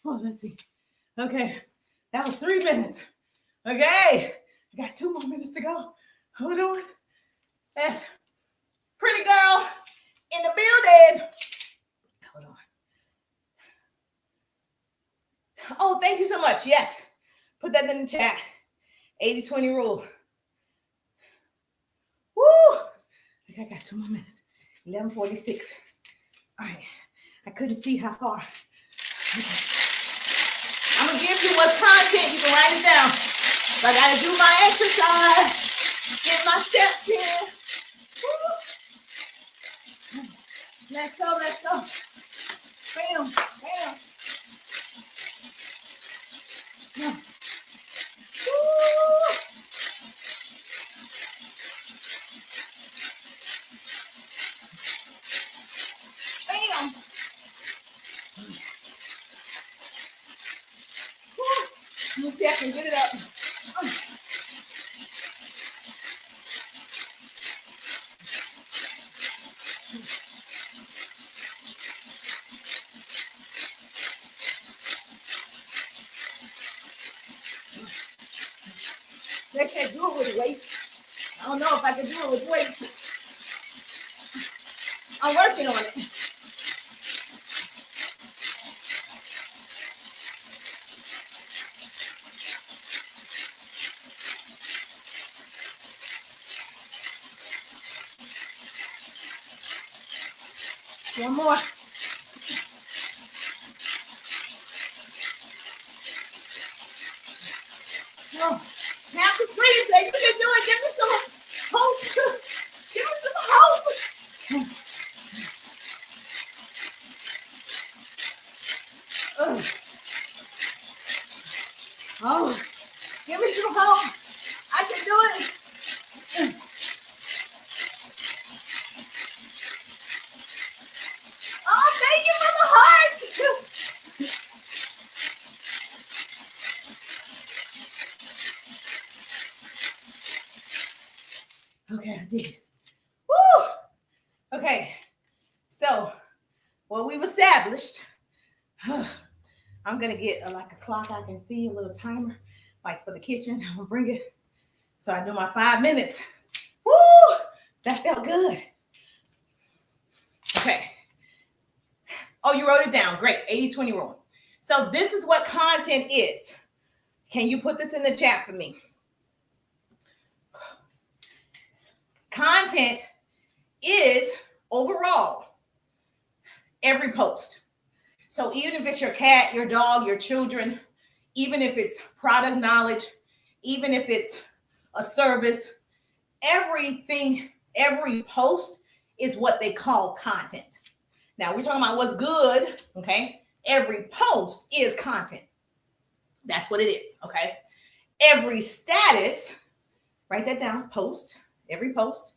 Oh, let's see. Okay, that was 3 minutes. Okay, I got 2 more minutes to go. Hold on. That's pretty girl in the building. Hold on. Oh, thank you so much. Yes, put that in the chat. 80-20 rule. Woo! I got 2 more minutes. 11:46. All right. I couldn't see how far. Okay. I'm going to give you what's content. You can write it down. So I got to do my exercise. Get my steps in. Woo. Let's go. Let's go. Bam. Bam. Yeah. Woo. Bam. Let me see if I can get it up. They can't do it with weights. I don't know if I can do it with weights. I'm working on it. One more. Oh, now to freeze it. You can do it. Give me some hope. Give me some hope. Oh, give me some hope. I can do it. Oh, thank you for the hearts. Okay, I did. Woo! Okay, so what we've established, I'm gonna get like a clock I can see, a little timer, like for the kitchen. I'm gonna bring it so I do my 5 minutes. Woo! That felt good. Okay. Oh, you wrote it down. Great. 80-20 rule. So this is what content is. Can you put this in the chat for me? Content is overall every post. So even if it's your cat, your dog, your children, even if it's product knowledge, even if it's a service, everything, every post is what they call content. Now we're talking about what's good, okay? Every post is content. That's what it is, okay? Every status, write that down, post, every post.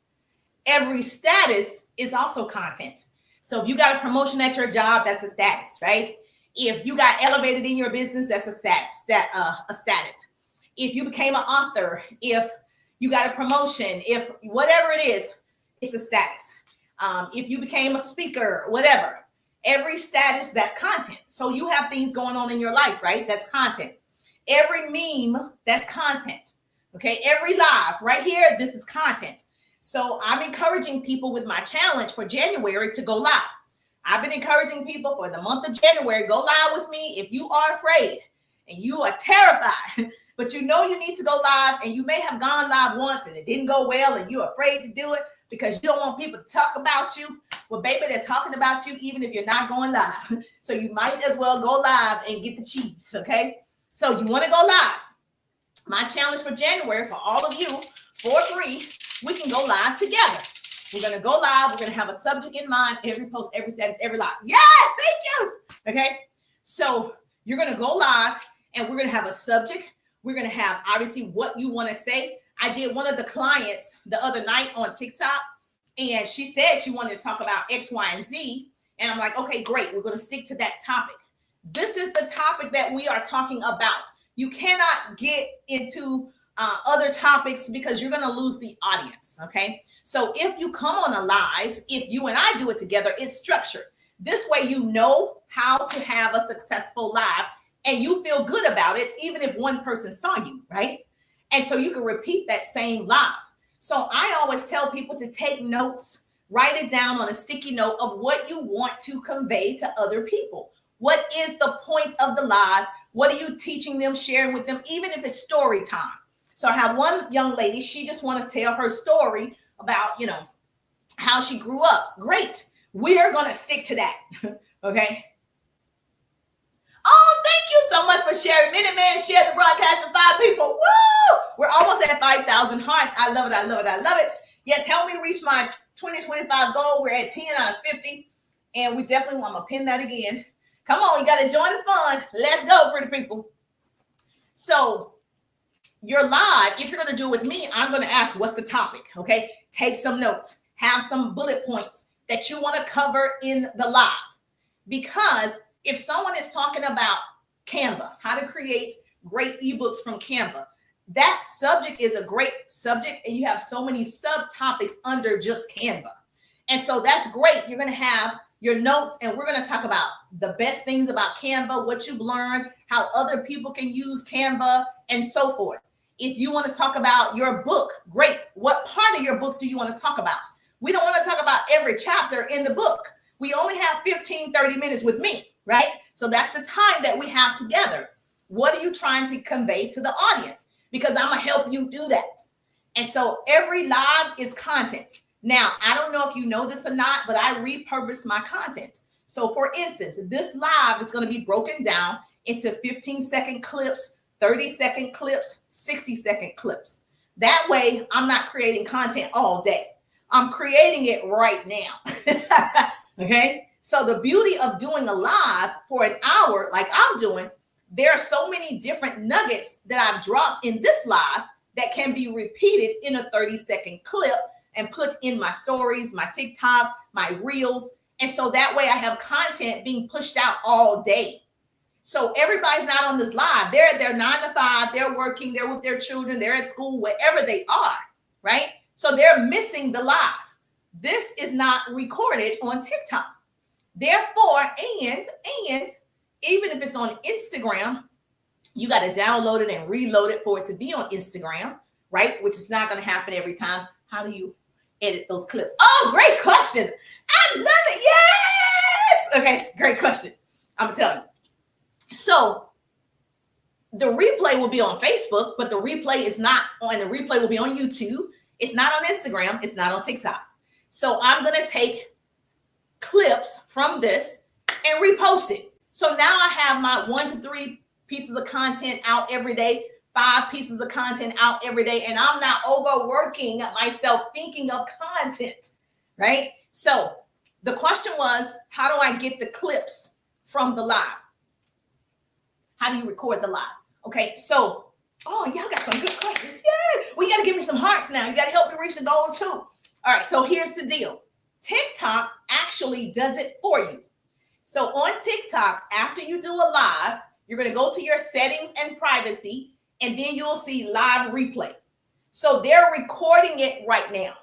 Every status is also content. So if you got a promotion at your job, that's a status, right? If you got elevated in your business, that's a status. If you became an author, if you got a promotion, if whatever it is, it's a status. if you became a speaker, whatever. Every status, that's content. So you have things going on in your life, right? That's content. Every meme, that's content. Okay, every live right here, this is content. So I'm encouraging people with my challenge for January to go live. I've been encouraging people for the month of January, go live with me if you are afraid and you are terrified, but you know you need to go live, and you may have gone live once and it didn't go well and you're afraid to do it because you don't want people to talk about you. Well, baby, they're talking about you even if you're not going live. So you might as well go live and get the cheese, okay? So you want to go live. My challenge for January for all of you, for free, we can go live together. We're going to go live. We're going to have a subject in mind, every post, every status, every live. Yes, thank you. Okay, so you're going to go live, and we're going to have a subject. We're going to have, obviously, what you want to say. I did one of the clients the other night on TikTok, and she said she wanted to talk about X, Y, and Z. And I'm like, okay, great. We're going to stick to that topic. This is the topic that we are talking about. You cannot get into other topics because you're going to lose the audience, okay? So if you come on a live, if you and I do it together, it's structured. This way you know how to have a successful live, and you feel good about it, even if one person saw you, right? And so you can repeat that same live. So I always tell people to take notes, write it down on a sticky note of what you want to convey to other people. What is the point of the live? What are you teaching them, sharing with them, even if it's story time? So I have one young lady, she just want to tell her story about, how she grew up. Great. We're going to stick to that. Okay. Oh, thank you so much for sharing. Minuteman shared the broadcast to 5 people. Woo! We're almost at 5,000 hearts. I love it. I love it. I love it. Yes, help me reach my 2025 goal. We're at 10 out of 50. And we definitely want to pin that again. Come on, you got to join the fun. Let's go, pretty people. So you're live. If you're going to do it with me, I'm going to ask, what's the topic? Okay. Take some notes. Have some bullet points that you want to cover in the live. Because if someone is talking about Canva, how to create great ebooks from Canva, that subject is a great subject, and you have so many subtopics under just Canva. And so that's great. You're going to have your notes, and we're going to talk about the best things about Canva, what you've learned, how other people can use Canva, and so forth. If you want to talk about your book, great. What part of your book do you want to talk about? We don't want to talk about every chapter in the book. We only have 15, 30 minutes with me, right? So that's the time that we have together. What are you trying to convey to the audience? Because I'm going to help you do that. And so every live is content. Now, I don't know if you know this or not, but I repurpose my content. So for instance, this live is going to be broken down into 15-second clips, 30-second clips, 60-second clips. That way, I'm not creating content all day. I'm creating it right now. Okay? So the beauty of doing a live for an hour, like I'm doing, there are so many different nuggets that I've dropped in this live that can be repeated in a 30-second clip and put in my stories, my TikTok, my reels. And so that way I have content being pushed out all day. So everybody's not on this live. They're at their 9 to 5, they're working, they're with their children, they're at school, wherever they are, right? So they're missing the live. This is not recorded on TikTok. Therefore, and even if it's on Instagram, you got to download it and reload it for it to be on Instagram, right? Which is not going to happen every time. How do you edit those clips? Oh, great question. I love it. Yes. Okay, great question. I'm telling you. So the replay will be on Facebook, but the replay is not on, the replay will be on YouTube. It's not on Instagram. It's not on TikTok. So I'm going to take clips from this and repost it. So now I have my 1 to 3 pieces of content out every day, 5 pieces of content out every day, and I'm not overworking myself thinking of content, right? So the question was, how do I get the clips from the live? How do you record the live? Okay, so, oh, y'all got some good questions. Yeah, well, you got to give me some hearts now. You got to help me reach the goal too. All right, so here's the deal. TikTok actually does it for you. So on TikTok, after you do a live, you're going to go to your settings and privacy, and then you'll see live replay. So they're recording it right now.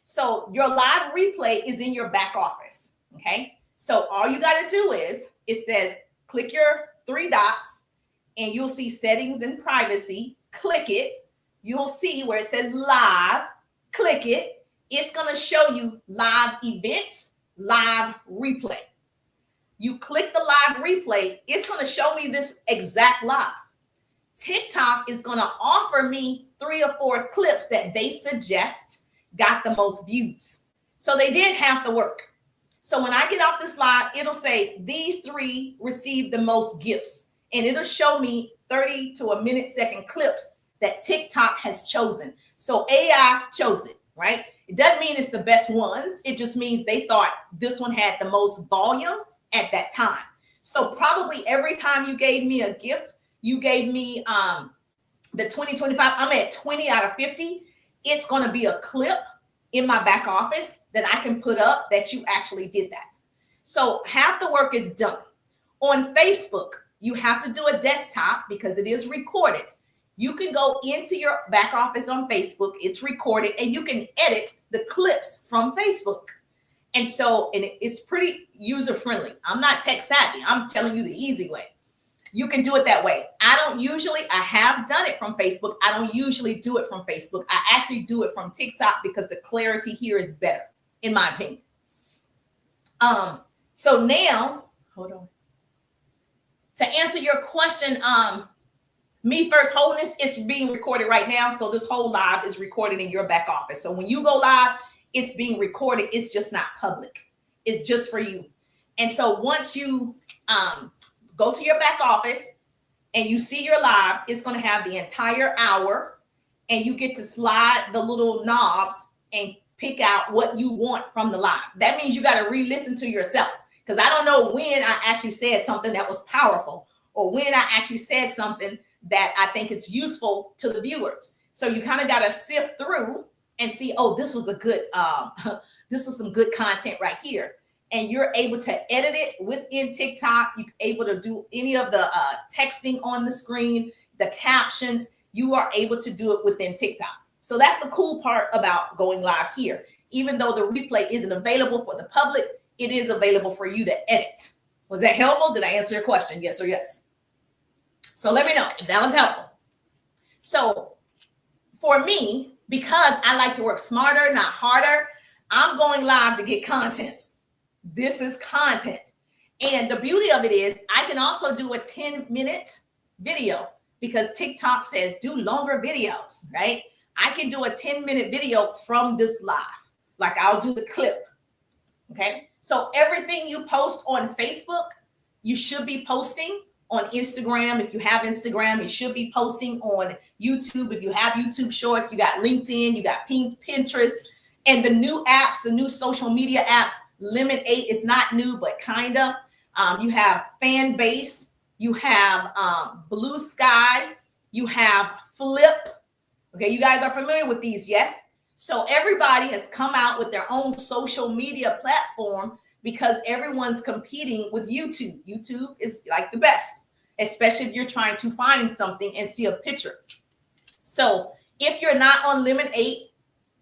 So your live replay is in your back office. Okay. So all you got to do is it says click your three dots and you'll see settings and privacy. Click it. You'll see where it says live. Click it. It's going to show you live events, live replay. You click the live replay, it's going to show me this exact live. TikTok is going to offer me 3 or 4 clips that they suggest got the most views. So they did half the work. So when I get off this live, it'll say these 3 received the most gifts. And it'll show me 30 to a minute second clips that TikTok has chosen. So AI chose it, right? It doesn't mean it's the best ones. It just means they thought this one had the most volume at that time. So probably every time you gave me a gift, you gave me the 2025, I'm at 20 out of 50. It's going to be a clip in my back office that I can put up that you actually did that. So half the work is done. On Facebook, you have to do a desktop because it is recorded. You can go into your back office on Facebook, it's recorded, and you can edit the clips from Facebook. And so it's pretty user friendly. I'm not tech savvy. I'm telling you the easy way. You can do it that way. I have done it from Facebook. I don't usually do it from Facebook. I actually do it from TikTok because the clarity here is better, in my opinion. So now, hold on. To answer your question, Me First Wholeness is being recorded right now. So this whole live is recorded in your back office. So when you go live, it's being recorded. It's just not public. It's just for you. And so once you go to your back office and you see your live, it's going to have the entire hour and you get to slide the little knobs and pick out what you want from the live. That means you got to re-listen to yourself because I don't know when I actually said something that was powerful or when I actually said something that I think is useful to the viewers. So you kind of got to sift through and see, oh, this was a good, this was some good content right here. And you're able to edit it within TikTok. You're able to do any of the texting on the screen, the captions. You are able to do it within TikTok. So that's the cool part about going live here. Even though the replay isn't available for the public, it is available for you to edit. Was that helpful? Did I answer your question? Yes or yes? So let me know if that was helpful. So for me, because I like to work smarter, not harder, I'm going live to get content. This is content. And the beauty of it is I can also do a 10-minute video because TikTok says do longer videos, right? I can do a 10-minute video from this live. Like I'll do the clip. Okay. So everything you post on Facebook, you should be posting on Instagram. If you have Instagram, you should be posting on YouTube. If you have YouTube Shorts, you got LinkedIn, you got Pinterest, and the new apps, the new social media apps. Lemon 8 is not new, but kind of. You have Fanbase, you have Blue Sky, you have Flip. Okay, you guys are familiar with these, yes? So everybody has come out with their own social media platform because everyone's competing with YouTube. YouTube is like the best, especially if you're trying to find something and see a picture. So if you're not on Lemon 8,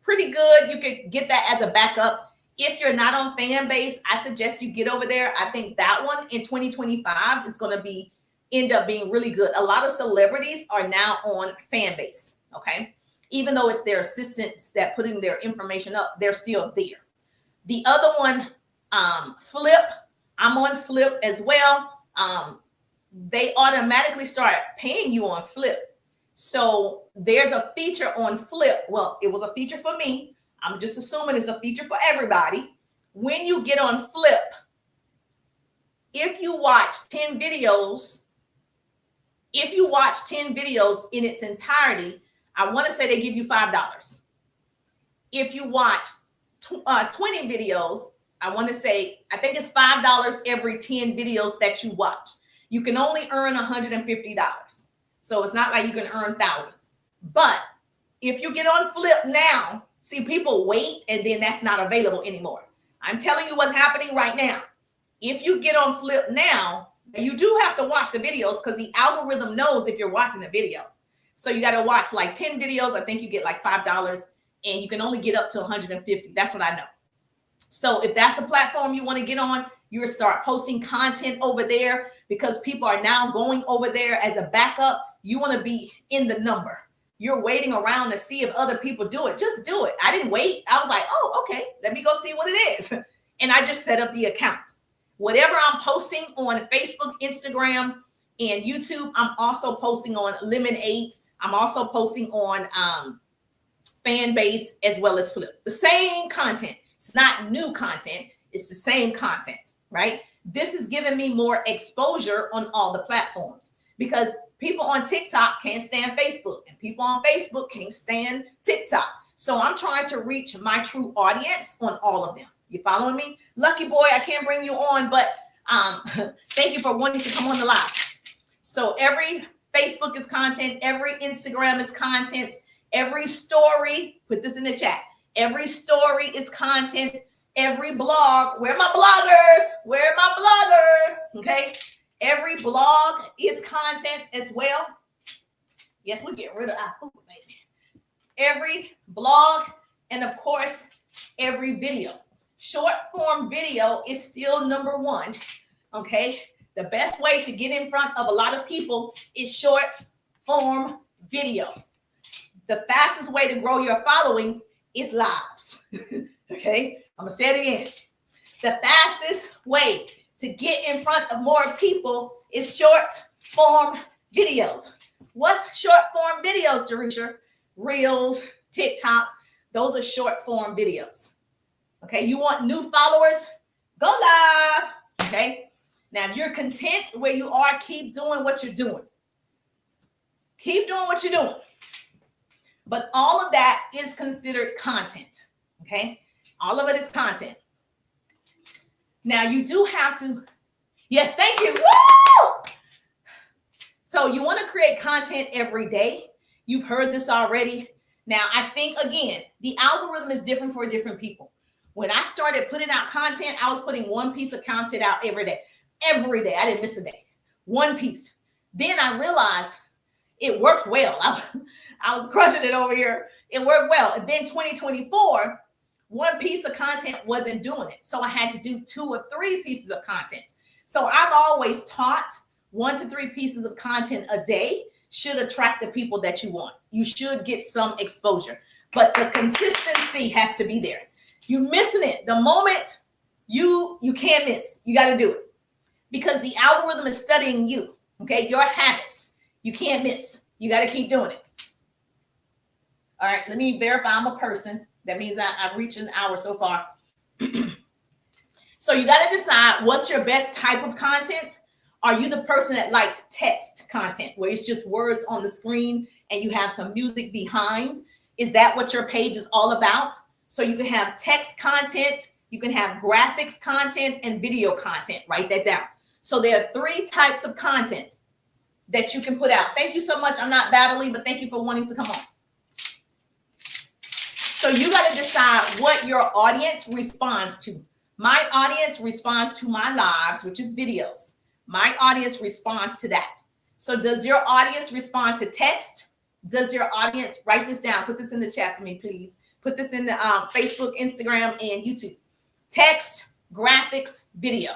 pretty good. You could get that as a backup. If you're not on Fanbase, I suggest you get over there. I think that one in 2025 is going to end up being really good. A lot of celebrities are now on Fanbase, okay? Even though it's their assistants that putting their information up, they're still there. The other one, Flip, I'm on Flip as well. They automatically start paying you on Flip. So there's a feature on Flip. Well, it was a feature for me. I'm just assuming it's a feature for everybody. When you get on Flip, if you watch 10 videos in its entirety, I want to say they give you $5. If you watch 20 videos, I want to say, I think it's $5 every 10 videos that you watch. You can only earn $150. So it's not like you can earn thousands. But if you get on Flip now, see, people wait and then that's not available anymore. I'm telling you what's happening right now. If you get on Flip now, you do have to watch the videos because the algorithm knows if you're watching the video. So you got to watch like 10 videos. I think you get like $5. and you can only get up to 150. That's what I know. So if that's a platform you want to get on, you start posting content over there, because people are now going over there as a backup. You want to be in the number. You're waiting around to see if other people do it. Just do it. I didn't wait. I was like, oh, okay, let me go see what it is. And I just set up the account. Whatever I'm posting on Facebook, Instagram, and YouTube, I'm also posting on Lemon8. I'm also posting on Fanbase as well as Flip. The same content. It's not new content. It's the same content, right? This is giving me more exposure on all the platforms, because people on TikTok can't stand Facebook, and people on Facebook can't stand TikTok. So I'm trying to reach my true audience on all of them. You following me? Lucky boy, I can't bring you on, but thank you for wanting to come on the live. So every Facebook is content, every Instagram is content, every story, put this in the chat, every story is content, every blog, where are my bloggers? Where are my bloggers? Okay, every blog is content as well. Yes, we're getting rid of our food, baby. Every blog, and of course, every video. Short form video is still number one, okay? The best way to get in front of a lot of people is short form video. The fastest way to grow your following is lives, okay? I'm gonna say it again. The fastest way to get in front of more people is short form videos. What's short form videos, Jerisha? Reels, TikTok, those are short form videos. Okay, you want new followers? Go live. Okay, now if you're content where you are, keep doing what you're doing. Keep doing what you're doing. But all of that is considered content. Okay, all of it is content. Now you do have to, yes, thank you. Woo! So you want to create content every day. You've heard this already. Now I think, again, the algorithm is different for different people. When I started putting out content, I was putting one piece of content out every day. Every day. I didn't miss a day. One piece. Then I realized it worked well. I was crushing it over here. It worked well. And then 2024, one piece of content wasn't doing it. So I had to do 2 or 3 pieces of content. So I've always taught 1 to 3 pieces of content a day should attract the people that you want. You should get some exposure, but the consistency has to be there. You're missing it. The moment you can't miss, you got to do it, because the algorithm is studying you. Okay. Your habits, you can't miss. You got to keep doing it. All right. Let me verify I'm a person. That means I've reached an hour so far. So you got to decide what's your best type of content. Are you the person that likes text content where it's just words on the screen and you have some music behind? Is that what your page is all about? So you can have text content, you can have graphics content, and video content. Write that down. So there are 3 types of content that you can put out. Thank you so much. I'm not battling, but thank you for wanting to come on. So you got to decide what your audience responds to. My audience responds to my lives, which is videos. My audience responds to that. So does your audience respond to text? Does your audience, write this down, put this in the chat for me, please. Put this in the Facebook, Instagram, and YouTube. Text, graphics, video.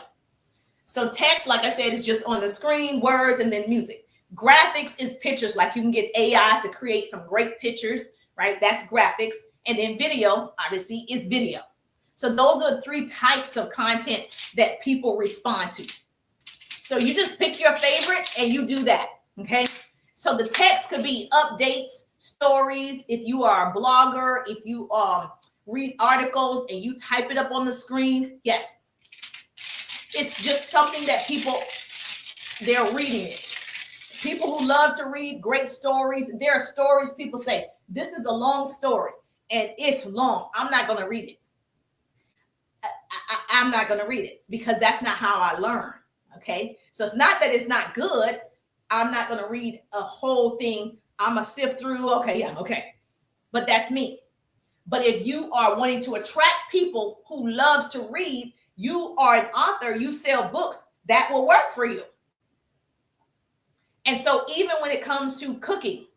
So text, like I said, is just on the screen, words, and then music. Graphics is pictures, like you can get AI to create some great pictures, right? That's graphics. And then video, obviously, is video. So those are the 3 types of content that people respond to. So you just pick your favorite and you do that, okay? So the text could be updates, stories. If you are a blogger, if you read articles and you type it up on the screen, yes. It's just something that people, they're reading it. People who love to read great stories, there are stories people say, this is a long story and it's long. I'm not going to read it. I'm not going to read it because that's not how I learn. Okay. So it's not that it's not good. I'm not going to read a whole thing. I'm going to sift through. Okay. Yeah. Okay. But that's me. But if you are wanting to attract people who loves to read, you are an author, you sell books, that will work for you. And so even when it comes to cooking,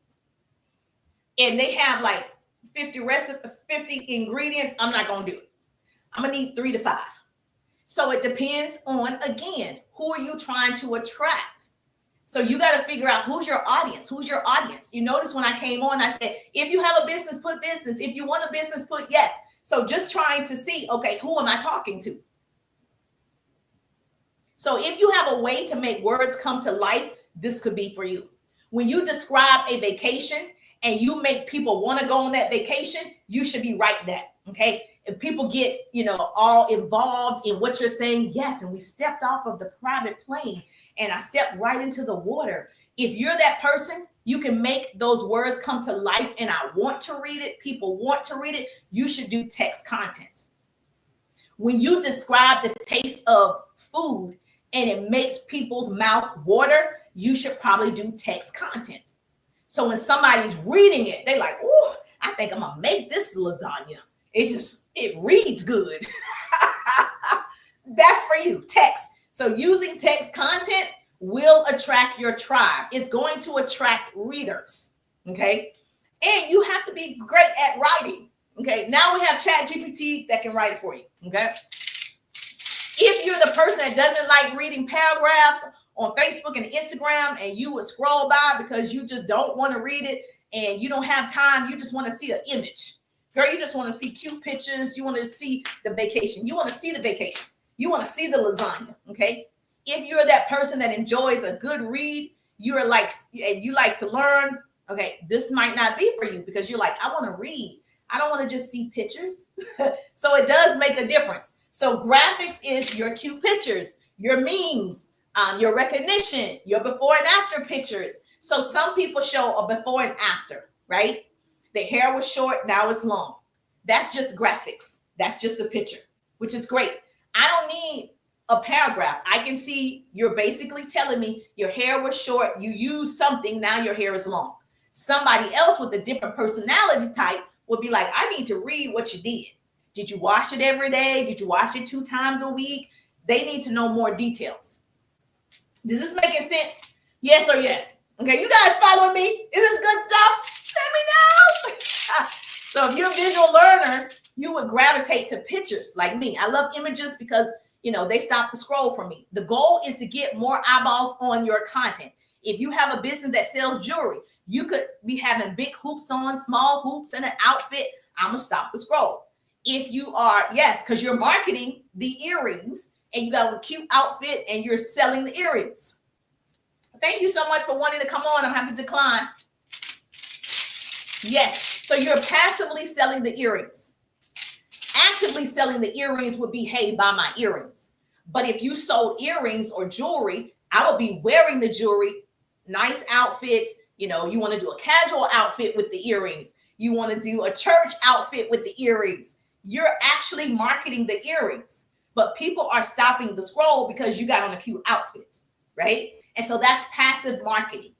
and they have like 50 recipe, 50 ingredients, I'm not going to do it. I'm going to need 3 to 5. So it depends on, again, who are you trying to attract? So you got to figure out who's your audience. Who's your audience? You notice when I came on, I said, if you have a business, put business. If you want a business, put yes. So just trying to see, okay, who am I talking to? So if you have a way to make words come to life, this could be for you. When you describe a vacation and you make people want to go on that vacation, you should be right that, okay? If people get, all involved in what you're saying, yes, and we stepped off of the private plane and I stepped right into the water. If you're that person, you can make those words come to life and I want to read it, people want to read it, you should do text content. When you describe the taste of food and it makes people's mouth water, you should probably do text content. So when somebody's reading it, they're like, oh, I think I'm gonna make this lasagna. It reads good. That's for you, text. So using text content will attract your tribe. It's going to attract readers, okay? And you have to be great at writing, okay? Now we have ChatGPT that can write it for you, okay? If you're the person that doesn't like reading paragraphs on Facebook and Instagram and you would scroll by because you just don't want to read it and you don't have time, you just want to see an image. Girl, you just want to see cute pictures. You want to see the vacation. You want to see the vacation. You want to see the lasagna, okay? If you're that person that enjoys a good read, you like to learn, okay, this might not be for you because you're like, I want to read. I don't want to just see pictures. So it does make a difference. So graphics is your cute pictures, your memes, your recognition, your before and after pictures. So some people show a before and after, right? The hair was short, now it's long. That's just graphics. That's just a picture, which is great. I don't need a paragraph. I can see you're basically telling me your hair was short, you used something, now your hair is long. Somebody else with a different personality type would be like, I need to read what you did. Did you wash it every day? Did you wash it 2 times a week? They need to know more details. Does this make sense? Yes or yes? Okay, you guys following me? Is this good stuff? Let me know. So if you're a visual learner, you would gravitate to pictures like me. I love images because, they stop the scroll for me. The goal is to get more eyeballs on your content. If you have a business that sells jewelry, you could be having big hoops on, small hoops, and an outfit. I'm going to stop the scroll. If you are, yes, because you're marketing the earrings and you got a cute outfit and you're selling the earrings. Thank you so much for wanting to come on. I'm having to decline. Yes, so you're passively selling the earrings. Actively selling the earrings would be, hey, buy my earrings. But if you sold earrings or jewelry, I would be wearing the jewelry, nice outfit. You want to do a casual outfit with the earrings. You want to do a church outfit with the earrings. You're actually marketing the earrings, but people are stopping the scroll because you got on a cute outfit, right? And so that's passive marketing.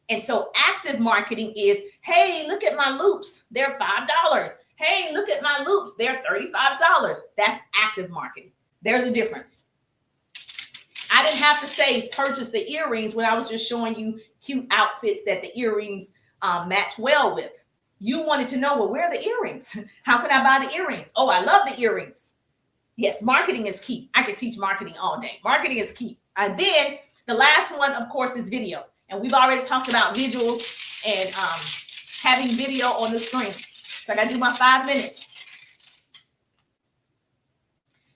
And so active marketing is, hey, look at my loops. They're $5. Hey, look at my loops. They're $35. That's active marketing. There's a difference. I didn't have to say purchase the earrings when I was just showing you cute outfits that the earrings match well with. You wanted to know, well, where are the earrings? How can I buy the earrings? Oh, I love the earrings. Yes, marketing is key. I could teach marketing all day. Marketing is key. And then the last one, of course, is video. And we've already talked about visuals and having video on the screen. So I got to do my 5 minutes.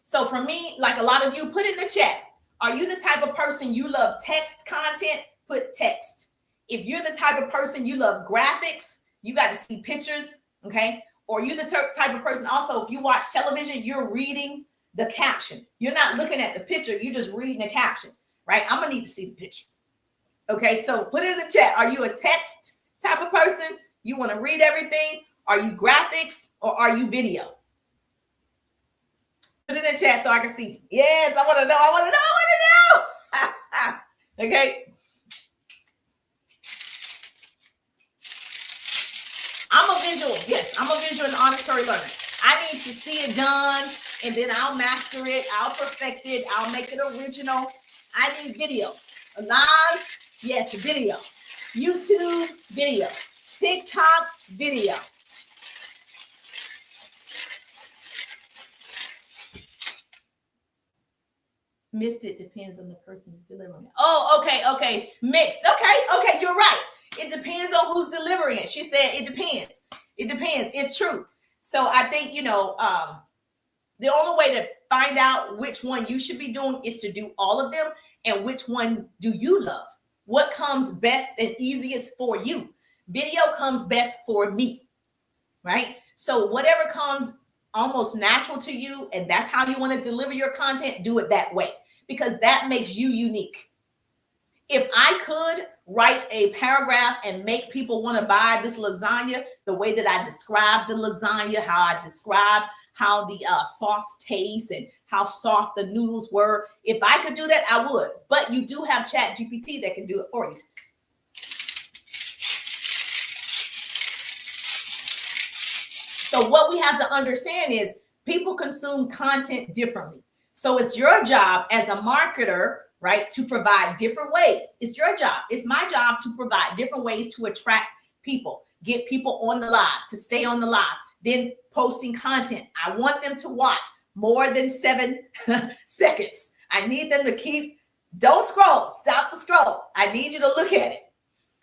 So for me, like a lot of you, put in the chat. Are you the type of person you love text content? Put text. If you're the type of person you love graphics, you got to see pictures, okay? Or you the type of person also, if you watch television, you're reading the caption. You're not looking at the picture. You're just reading the caption, right? I'm going to need to see the picture. Okay, so put it in the chat. Are you a text type of person? You want to read everything? Are you graphics or are you video? Put it in the chat so I can see. Yes, I want to know. I want to know. Okay. I'm a visual. Yes, I'm a visual and auditory learner. I need to see it done and then I'll master it. I'll perfect it. I'll make it original. I need video. Lives, yes, video. YouTube, video. TikTok, video. Missed it. Depends on the person delivering it. Oh, okay. Mixed. Okay. You're right. It depends on who's delivering it. She said it depends. It depends. It's true. So I think, the only way to find out which one you should be doing is to do all of them, and which one do you love? What comes best and easiest for you? Video comes best for me, right? So whatever comes almost natural to you, and that's how you want to deliver your content, do it that way, because that makes you unique. If I could write a paragraph and make people want to buy this lasagna the way that I described the lasagna, how I described how the sauce tastes and how soft the noodles were, if I could do that, I would. But you do have ChatGPT that can do it for you. So what we have to understand is people consume content differently. So it's your job as a marketer, right, to provide different ways. It's your job. It's my job to provide different ways to attract people, get people on the live, to stay on the live, then posting content. I want them to watch more than 7 seconds. I need them to don't scroll, stop the scroll. I need you to look at it.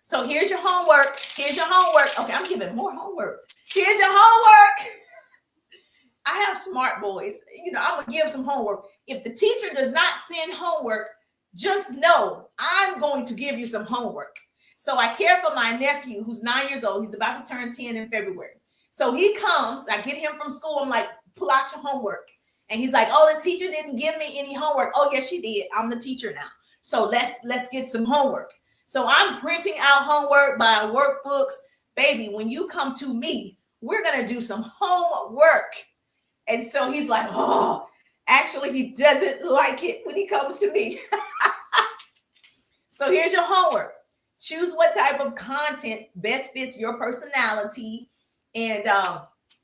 So here's your homework. Okay, I'm giving more homework. Here's your homework. I have smart boys. I'm going to give some homework. If the teacher does not send homework, just know I'm going to give you some homework. So I care for my nephew who's 9 years old. He's about to turn 10 in February. So he comes, I get him from school. I'm like, pull out your homework. And he's like, oh, the teacher didn't give me any homework. Oh, yes, she did. I'm the teacher now. So let's get some homework. So I'm printing out homework, buying workbooks. Baby, when you come to me, we're going to do some homework. And so he's like, oh, actually, he doesn't like it when he comes to me. So here's your homework. Choose what type of content best fits your personality. And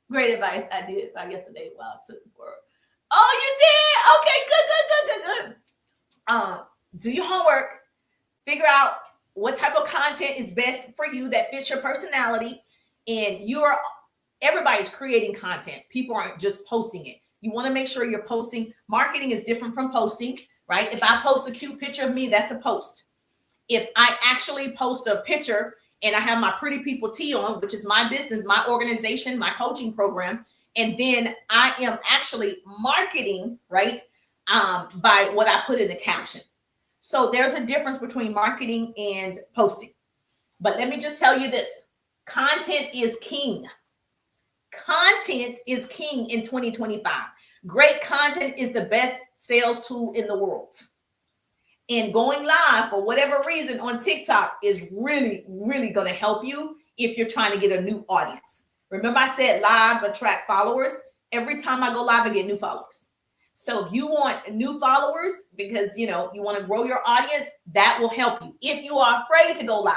great advice. I did it by yesterday while I took the word. Oh, you did? Okay, good. Do your homework. Figure out what type of content is best for you that fits your personality. And everybody's creating content. People aren't just posting it. You want to make sure you're posting. Marketing is different from posting, right? If I post a cute picture of me, that's a post. If I actually post a picture and I have my Pretty People Tea on, which is my business, my organization, my coaching program, and then I am actually marketing, right, by what I put in the caption. So there's a difference between marketing and posting. But let me just tell you this. Content is king. Content is king in 2025. Great content is the best sales tool in the world. And going live for whatever reason on TikTok is really, really going to help you if you're trying to get a new audience. Remember I said lives attract followers? Every time I go live, I get new followers. So if you want new followers because, you want to grow your audience, that will help you. If you are afraid to go live,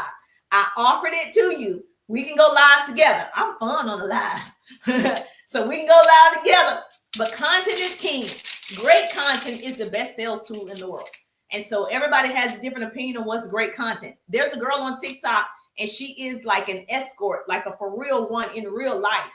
I offered it to you. We can go live together. I'm fun on the live. So we can go live together. But content is king. Great content is the best sales tool in the world. And so everybody has a different opinion on what's great content. There's a girl on TikTok and she is like an escort, like a for real one in real life.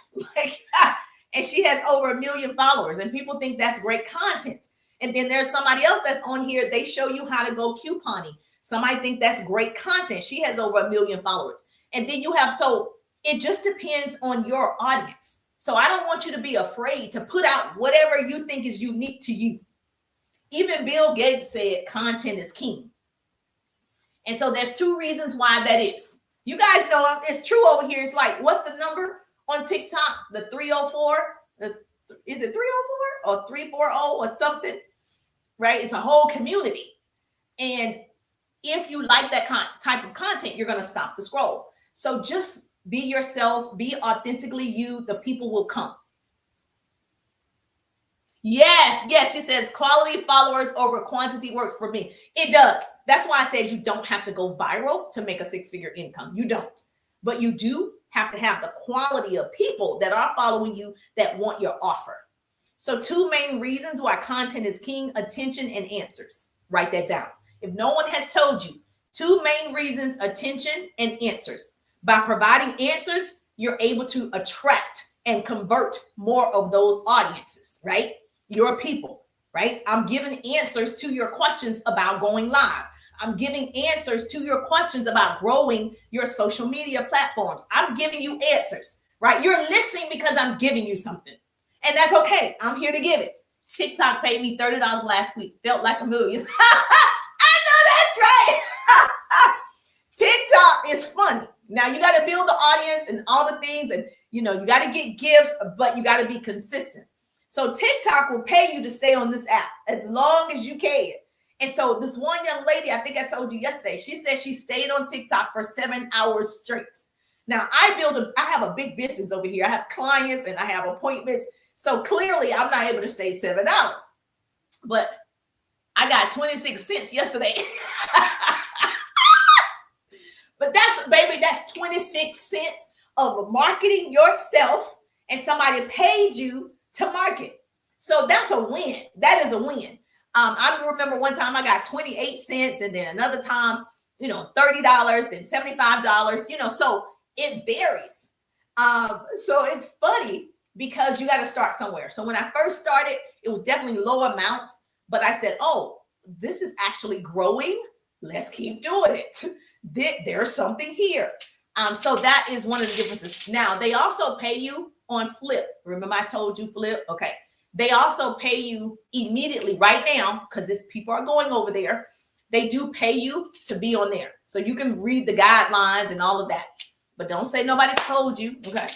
And she has over 1 million followers and people think that's great content. And then there's somebody else that's on here. They show you how to go couponing. Somebody think that's great content. She has over 1 million followers. And then so it just depends on your audience. So I don't want you to be afraid to put out whatever you think is unique to you. Even Bill Gates said content is king. And so there's 2 reasons why that is. You guys know it's true over here. It's like, what's the number on TikTok? The 304? Is it 304 or 340 or something? Right? It's a whole community. And if you like that type of content, you're going to stop the scroll. So just be yourself, be authentically you. The people will come. Yes, she says quality followers over quantity works for me. It does. That's why I said you don't have to go viral to make a 6-figure income. You don't. But you do have to have the quality of people that are following you that want your offer. So 2 main reasons why content is king: attention and answers. Write that down. If no one has told you, 2 main reasons: attention and answers. By providing answers, you're able to attract and convert more of those audiences, right? Your people, right? I'm giving answers to your questions about going live. I'm giving answers to your questions about growing your social media platforms. I'm giving you answers, right? You're listening because I'm giving you something. And that's okay. I'm here to give it. TikTok paid me $30 last week. Felt like a million. I know that's right. TikTok is funny. Now you got to build the audience and all the things, and you got to get gifts, but you got to be consistent. So TikTok will pay you to stay on this app as long as you can. And so this one young lady, I think I told you yesterday, she said she stayed on TikTok for 7 hours straight. Now I have a big business over here. I have clients and I have appointments. So clearly I'm not able to stay 7 hours, but I got 26 cents yesterday. But that's 26 cents of marketing yourself, and somebody paid you to market. So that's a win. That is a win. I remember one time I got 28 cents, and then another time, $30, then $75, so it varies. So it's funny because you got to start somewhere. So when I first started, it was definitely low amounts, but I said, oh, this is actually growing. Let's keep doing it. There's something here. So that is one of the differences. Now, they also pay you on Flip. Remember I told you Flip? Okay. They also pay you immediately right now because people are going over there. They do pay you to be on there. So you can read the guidelines and all of that. But don't say nobody told you. Okay.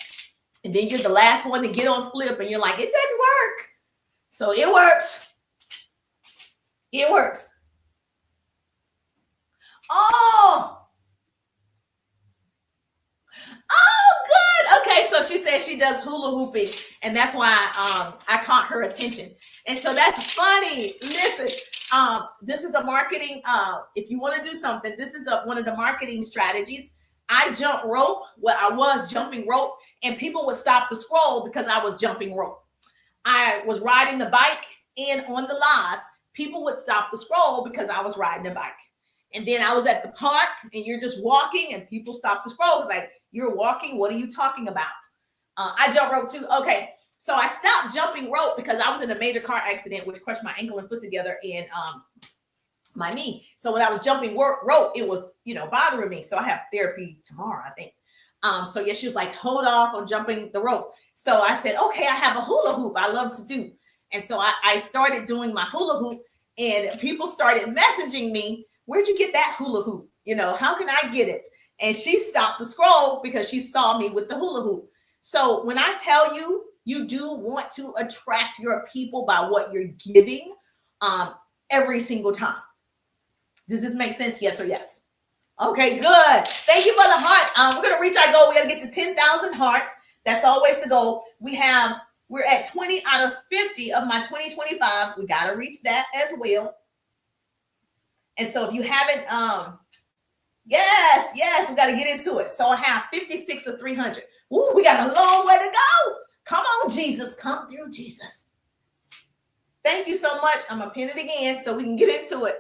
And then you're the last one to get on Flip and you're like, it doesn't work. So it works. It works. Oh, good. Okay, so she said she does hula hooping, and that's why I caught her attention. And so that's funny. Listen, this is a marketing. If you want to do something, this is one of the marketing strategies. I jump rope. Well, I was jumping rope, and people would stop the scroll because I was jumping rope. I was riding the bike, and on the live, people would stop the scroll because I was riding the bike. And then I was at the park, and you're just walking, and people stop the scroll. It's like, you're walking. What are you talking about? I jump rope too. Okay. So I stopped jumping rope because I was in a major car accident, which crushed my ankle and foot together and my knee. So when I was jumping rope, it was, bothering me. So I have therapy tomorrow, I think. So yeah, she was like, hold off on jumping the rope. So I said, okay, I have a hula hoop I love to do. And so I started doing my hula hoop, and people started messaging me, where'd you get that hula hoop? How can I get it? And she stopped the scroll because she saw me with the hula hoop. So when I tell you, you do want to attract your people by what you're giving every single time. Does this make sense? Yes or yes? Okay, good. Thank you for the heart. We're going to reach our goal. We got to get to 10,000 hearts. That's always the goal. We're at 20 out of 50 of my 2025. We got to reach that as well. And so if you haven't, yes, we got to get into it. So I have 56 of 300. Ooh, we got a long way to go. Come on, Jesus. Come through, Jesus. Thank you so much. I'm going to pin it again so we can get into it.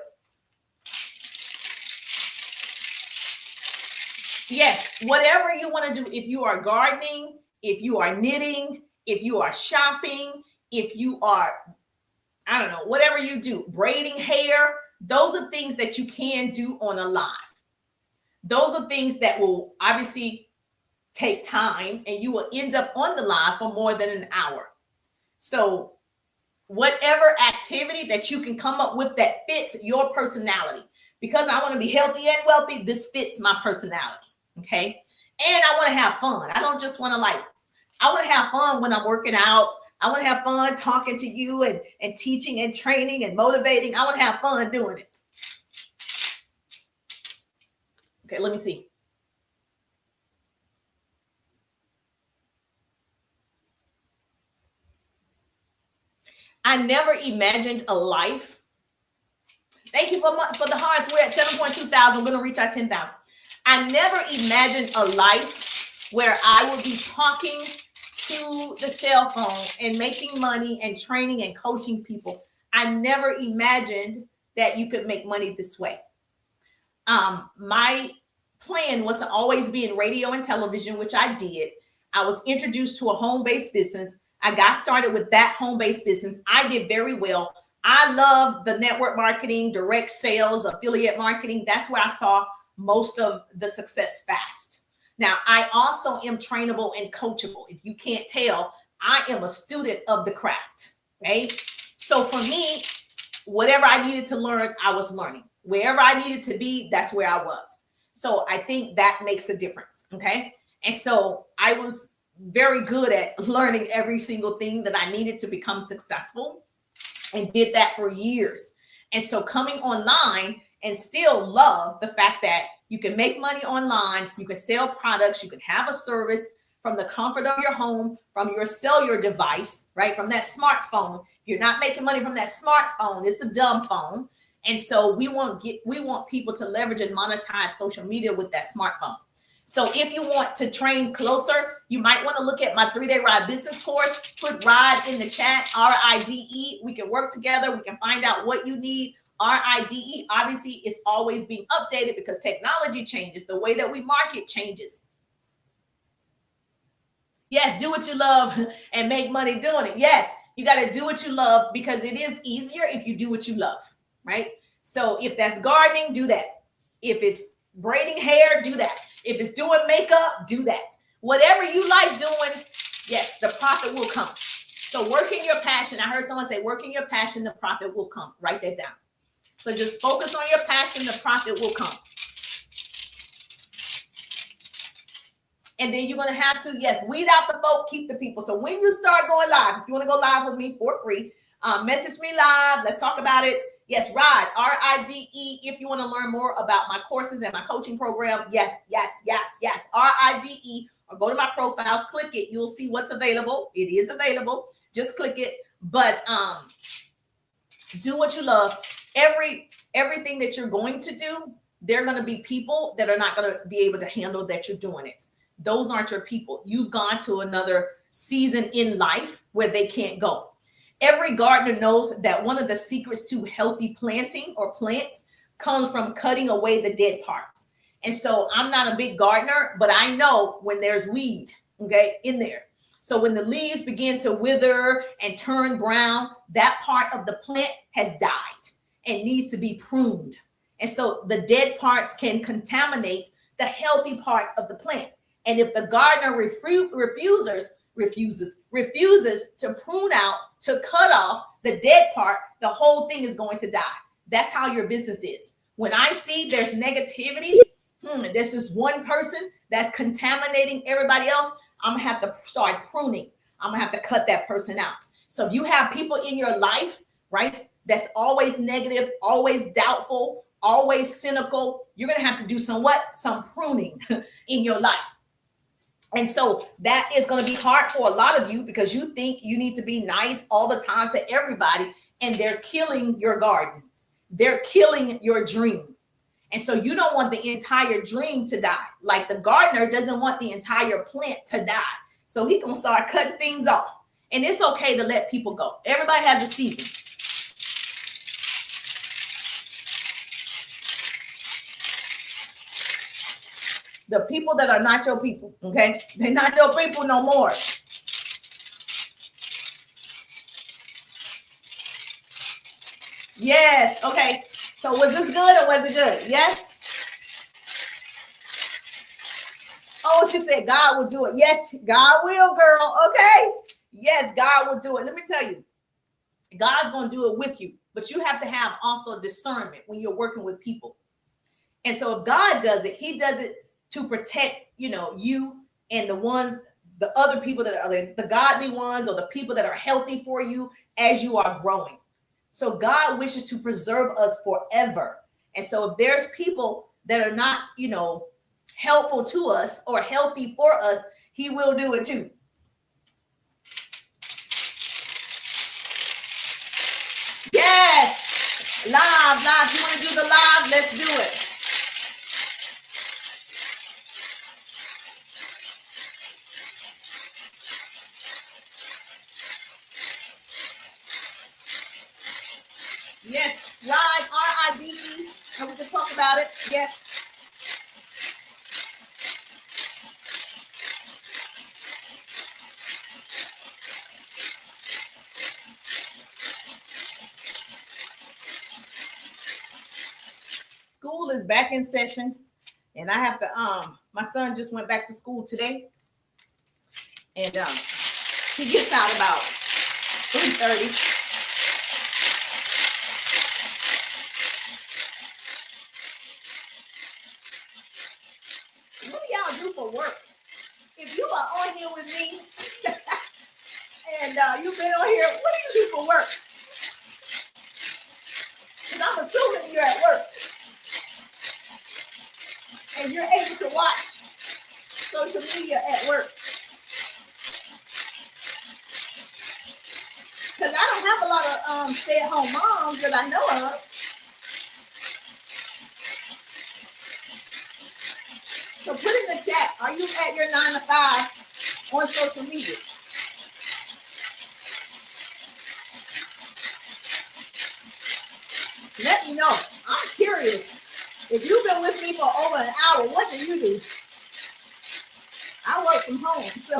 Yes, whatever you want to do. If you are gardening, if you are knitting, if you are shopping, if you are, I don't know, whatever you do, braiding hair, those are things that you can do on a live. Those are things that will obviously take time, and you will end up on the live for more than an hour. So whatever activity that you can come up with that fits your personality, because I want to be healthy and wealthy, this fits my personality. Okay. And I want to have fun. I don't just want to I want to have fun when I'm working out. I want to have fun talking to you and teaching and training and motivating. I want to have fun doing it. Okay, let me see. I never imagined a life. Thank you for the hearts. We're at 7.2 thousand. We're going to reach our 10,000. I never imagined a life where I would be talking to the cell phone and making money and training and coaching people. I never imagined that you could make money this way. My plan was to always be in radio and television, which I did. I was introduced to a home-based business. I got started with that home-based business. I did very well. I love the network marketing, direct sales, affiliate marketing. That's where I saw most of the success fast. Now, I also am trainable and coachable. If you can't tell, I am a student of the craft. Okay. So for me, whatever I needed to learn, I was learning. Wherever I needed to be, that's where I was. So I think that makes a difference. Okay. And so I was very good at learning every single thing that I needed to become successful, and did that for years. And so coming online and still love the fact that you can make money online, you can sell products, you can have a service from the comfort of your home, from your cellular device, right? From that smartphone. If you're not making money from that smartphone, it's a dumb phone. And so we want people to leverage and monetize social media with that smartphone. So if you want to train closer, you might want to look at my 3-day RIDE business course. Put RIDE in the chat, RIDE. We can work together. We can find out what you need. RIDE obviously is always being updated because technology changes. The way that we market changes. Yes, do what you love and make money doing it. Yes, you got to do what you love because it is easier if you do what you love, right? So if that's gardening, do that. If it's braiding hair, do that. If it's doing makeup, do that. Whatever you like doing, yes, the profit will come. So working your passion. I heard someone say, working your passion, the profit will come. Write that down. So just focus on your passion, the profit will come. And then you're going to have to, yes, weed out the folk, keep the people. So when you start going live, if you want to go live with me for free, message me live. Let's talk about it. Yes, RIDE, RIDE. If you want to learn more about my courses and my coaching program, yes, RIDE, or go to my profile, click it. You'll see what's available. It is available. Just click it. But do what you love. Everything that you're going to do, there are going to be people that are not going to be able to handle that you're doing it. Those aren't your people. You've gone to another season in life where they can't go. Every gardener knows that one of the secrets to healthy planting or plants comes from cutting away the dead parts. And so I'm not a big gardener, but I know when there's weed, okay, in there. So when the leaves begin to wither and turn brown, that part of the plant has died and needs to be pruned. And so the dead parts can contaminate the healthy parts of the plant. And if the gardener refuses to prune out, to cut off the dead part, the whole thing is going to die. That's how your business is. When I see there's negativity, this is one person that's contaminating everybody else, I'm going to have to start pruning. I'm going to have to cut that person out. So if you have people in your life, right, that's always negative, always doubtful, always cynical, you're going to have to do some pruning in your life. And so that is going to be hard for a lot of you because you think you need to be nice all the time to everybody, and they're killing your garden. They're killing your dream. And so you don't want the entire dream to die. Like the gardener doesn't want the entire plant to die. So he's going to start cutting things off. And it's okay to let people go. Everybody has a season. The people that are not your people, okay? They're not your people no more. Yes, okay. So was this good or was it good? Yes? Oh, she said God will do it. Yes, God will, girl. Okay. Yes, God will do it. Let me tell you, God's going to do it with you. But you have to have also discernment when you're working with people. And so if God does it, he does it to protect, you and the other people that are the godly ones or the people that are healthy for you as you are growing. So God wishes to preserve us forever. And so if there's people that are not, helpful to us or healthy for us, he will do it too. Yes. Live. You want to do the live? Let's do it. Yes, RIDE, RIDE, and we can talk about it. Yes. school is back in session, and I have to my son just went back to school today, and he gets out about 3:30. What do y'all do for work? If you are on here with me and you've been on here, what do you do for work? Because I'm assuming you're at work and you're able to watch social media at work. Because I don't have a lot of stay-at-home moms that I know of. So put in the chat, are you at your 9 to 5 on social media? Let me know. I'm curious. If you've been with me for over an hour, what do you do? I work from home, so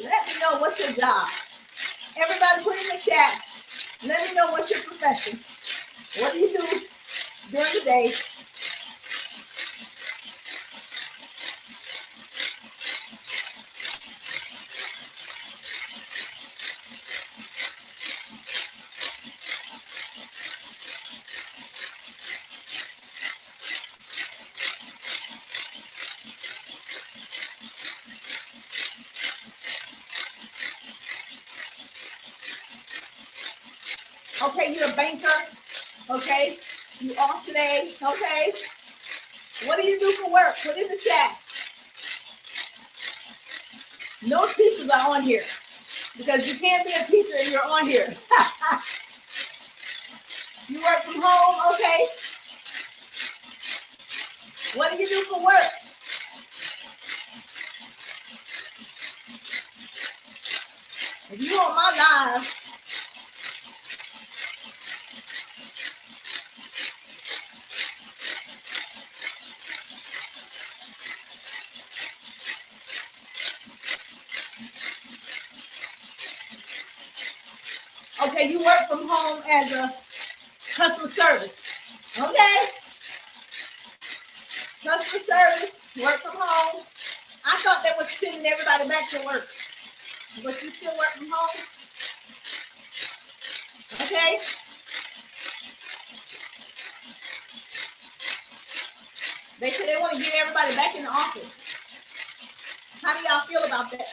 let me know what's your job. Everybody put in the chat. Let me know what's your profession. What do you do during the day? Okay, you're a banker. Okay, you off today. Okay, what do you do for work? Put in the chat. No teachers are on here because you can't be a teacher and you're on here. You work from home. Okay, what do you do for work? If you on my live, okay, you work from home as a customer service. Okay, customer service, work from home. I thought they were sending everybody back to work, but you still work from home. Okay. They said they want to get everybody back in the office. How do y'all feel about that?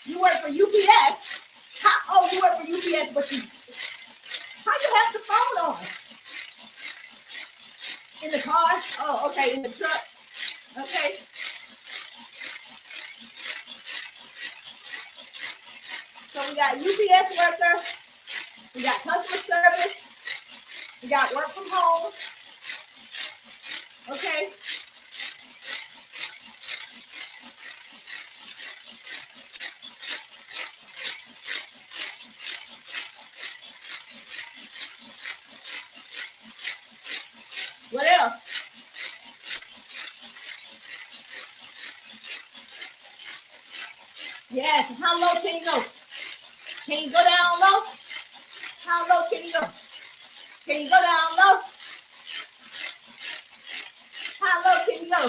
You work for UPS. Oh, you work for UPS, but how you have the phone on? In the car? Oh, okay, in the truck. Okay. So we got UPS worker, we got customer service, we got work from home. Okay. What else? Yes. How low can you go? Can you go down low? How low can you go? Can you go down low? How low can you go?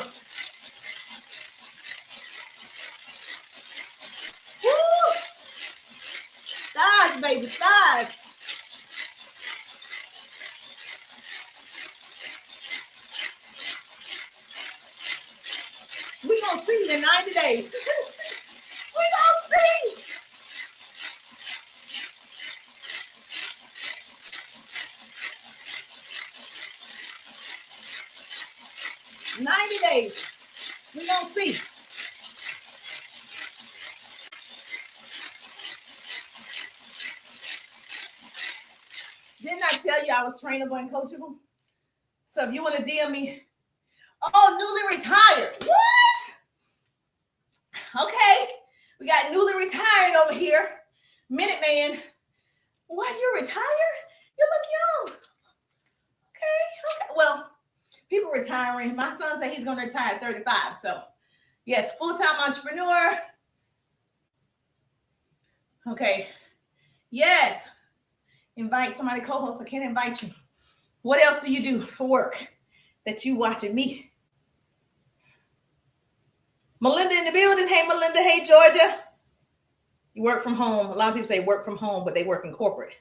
Woo! Stars, baby, stars. We gonna see in 90 days. We gonna see. In 90 days. We gonna see. Didn't I tell you I was trainable and coachable? So if you want to DM me, oh, newly retired. What? over here. Minuteman, what, you're retired? You look young. Okay. Well, people retiring. My son said he's going to retire at 35. So, yes, full-time entrepreneur. Okay. Yes. Invite somebody co-host. I can't invite you. What else do you do for work that you watching me? Melinda in the building. Hey, Melinda. Hey, Georgia. You work from home. A lot of people say work from home, but they work in corporate.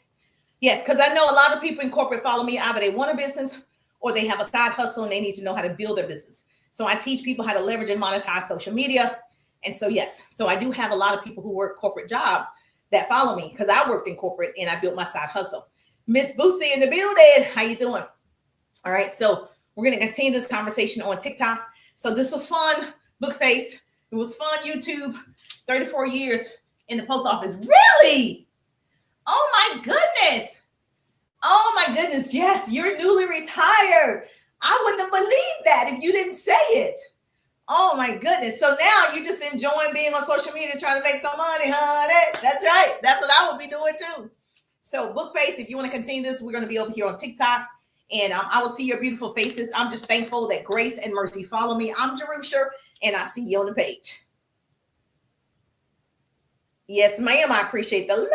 Yes, because I know a lot of people in corporate follow me. Either they want a business or they have a side hustle and they need to know how to build their business. So I teach people how to leverage and monetize social media. And so, yes, so I do have a lot of people who work corporate jobs that follow me because I worked in corporate and I built my side hustle. Miss Boosie in the building. How you doing? All right. So we're going to continue this conversation on TikTok. So this was fun. Bookface. It was fun. YouTube. 34 years in the post office. Really? Oh my goodness. Oh my goodness. Yes, you're newly retired. I wouldn't have believed that if you didn't say it. Oh my goodness. So now you're just enjoying being on social media, trying to make some money, honey. That's right. That's what I would be doing too. So Bookface, if you want to continue this, we're going to be over here on TikTok. And I will see your beautiful faces. I'm just thankful that Grace and Mercy follow me. I'm Jerusha, and I see you on the page. Yes, ma'am. I appreciate the love.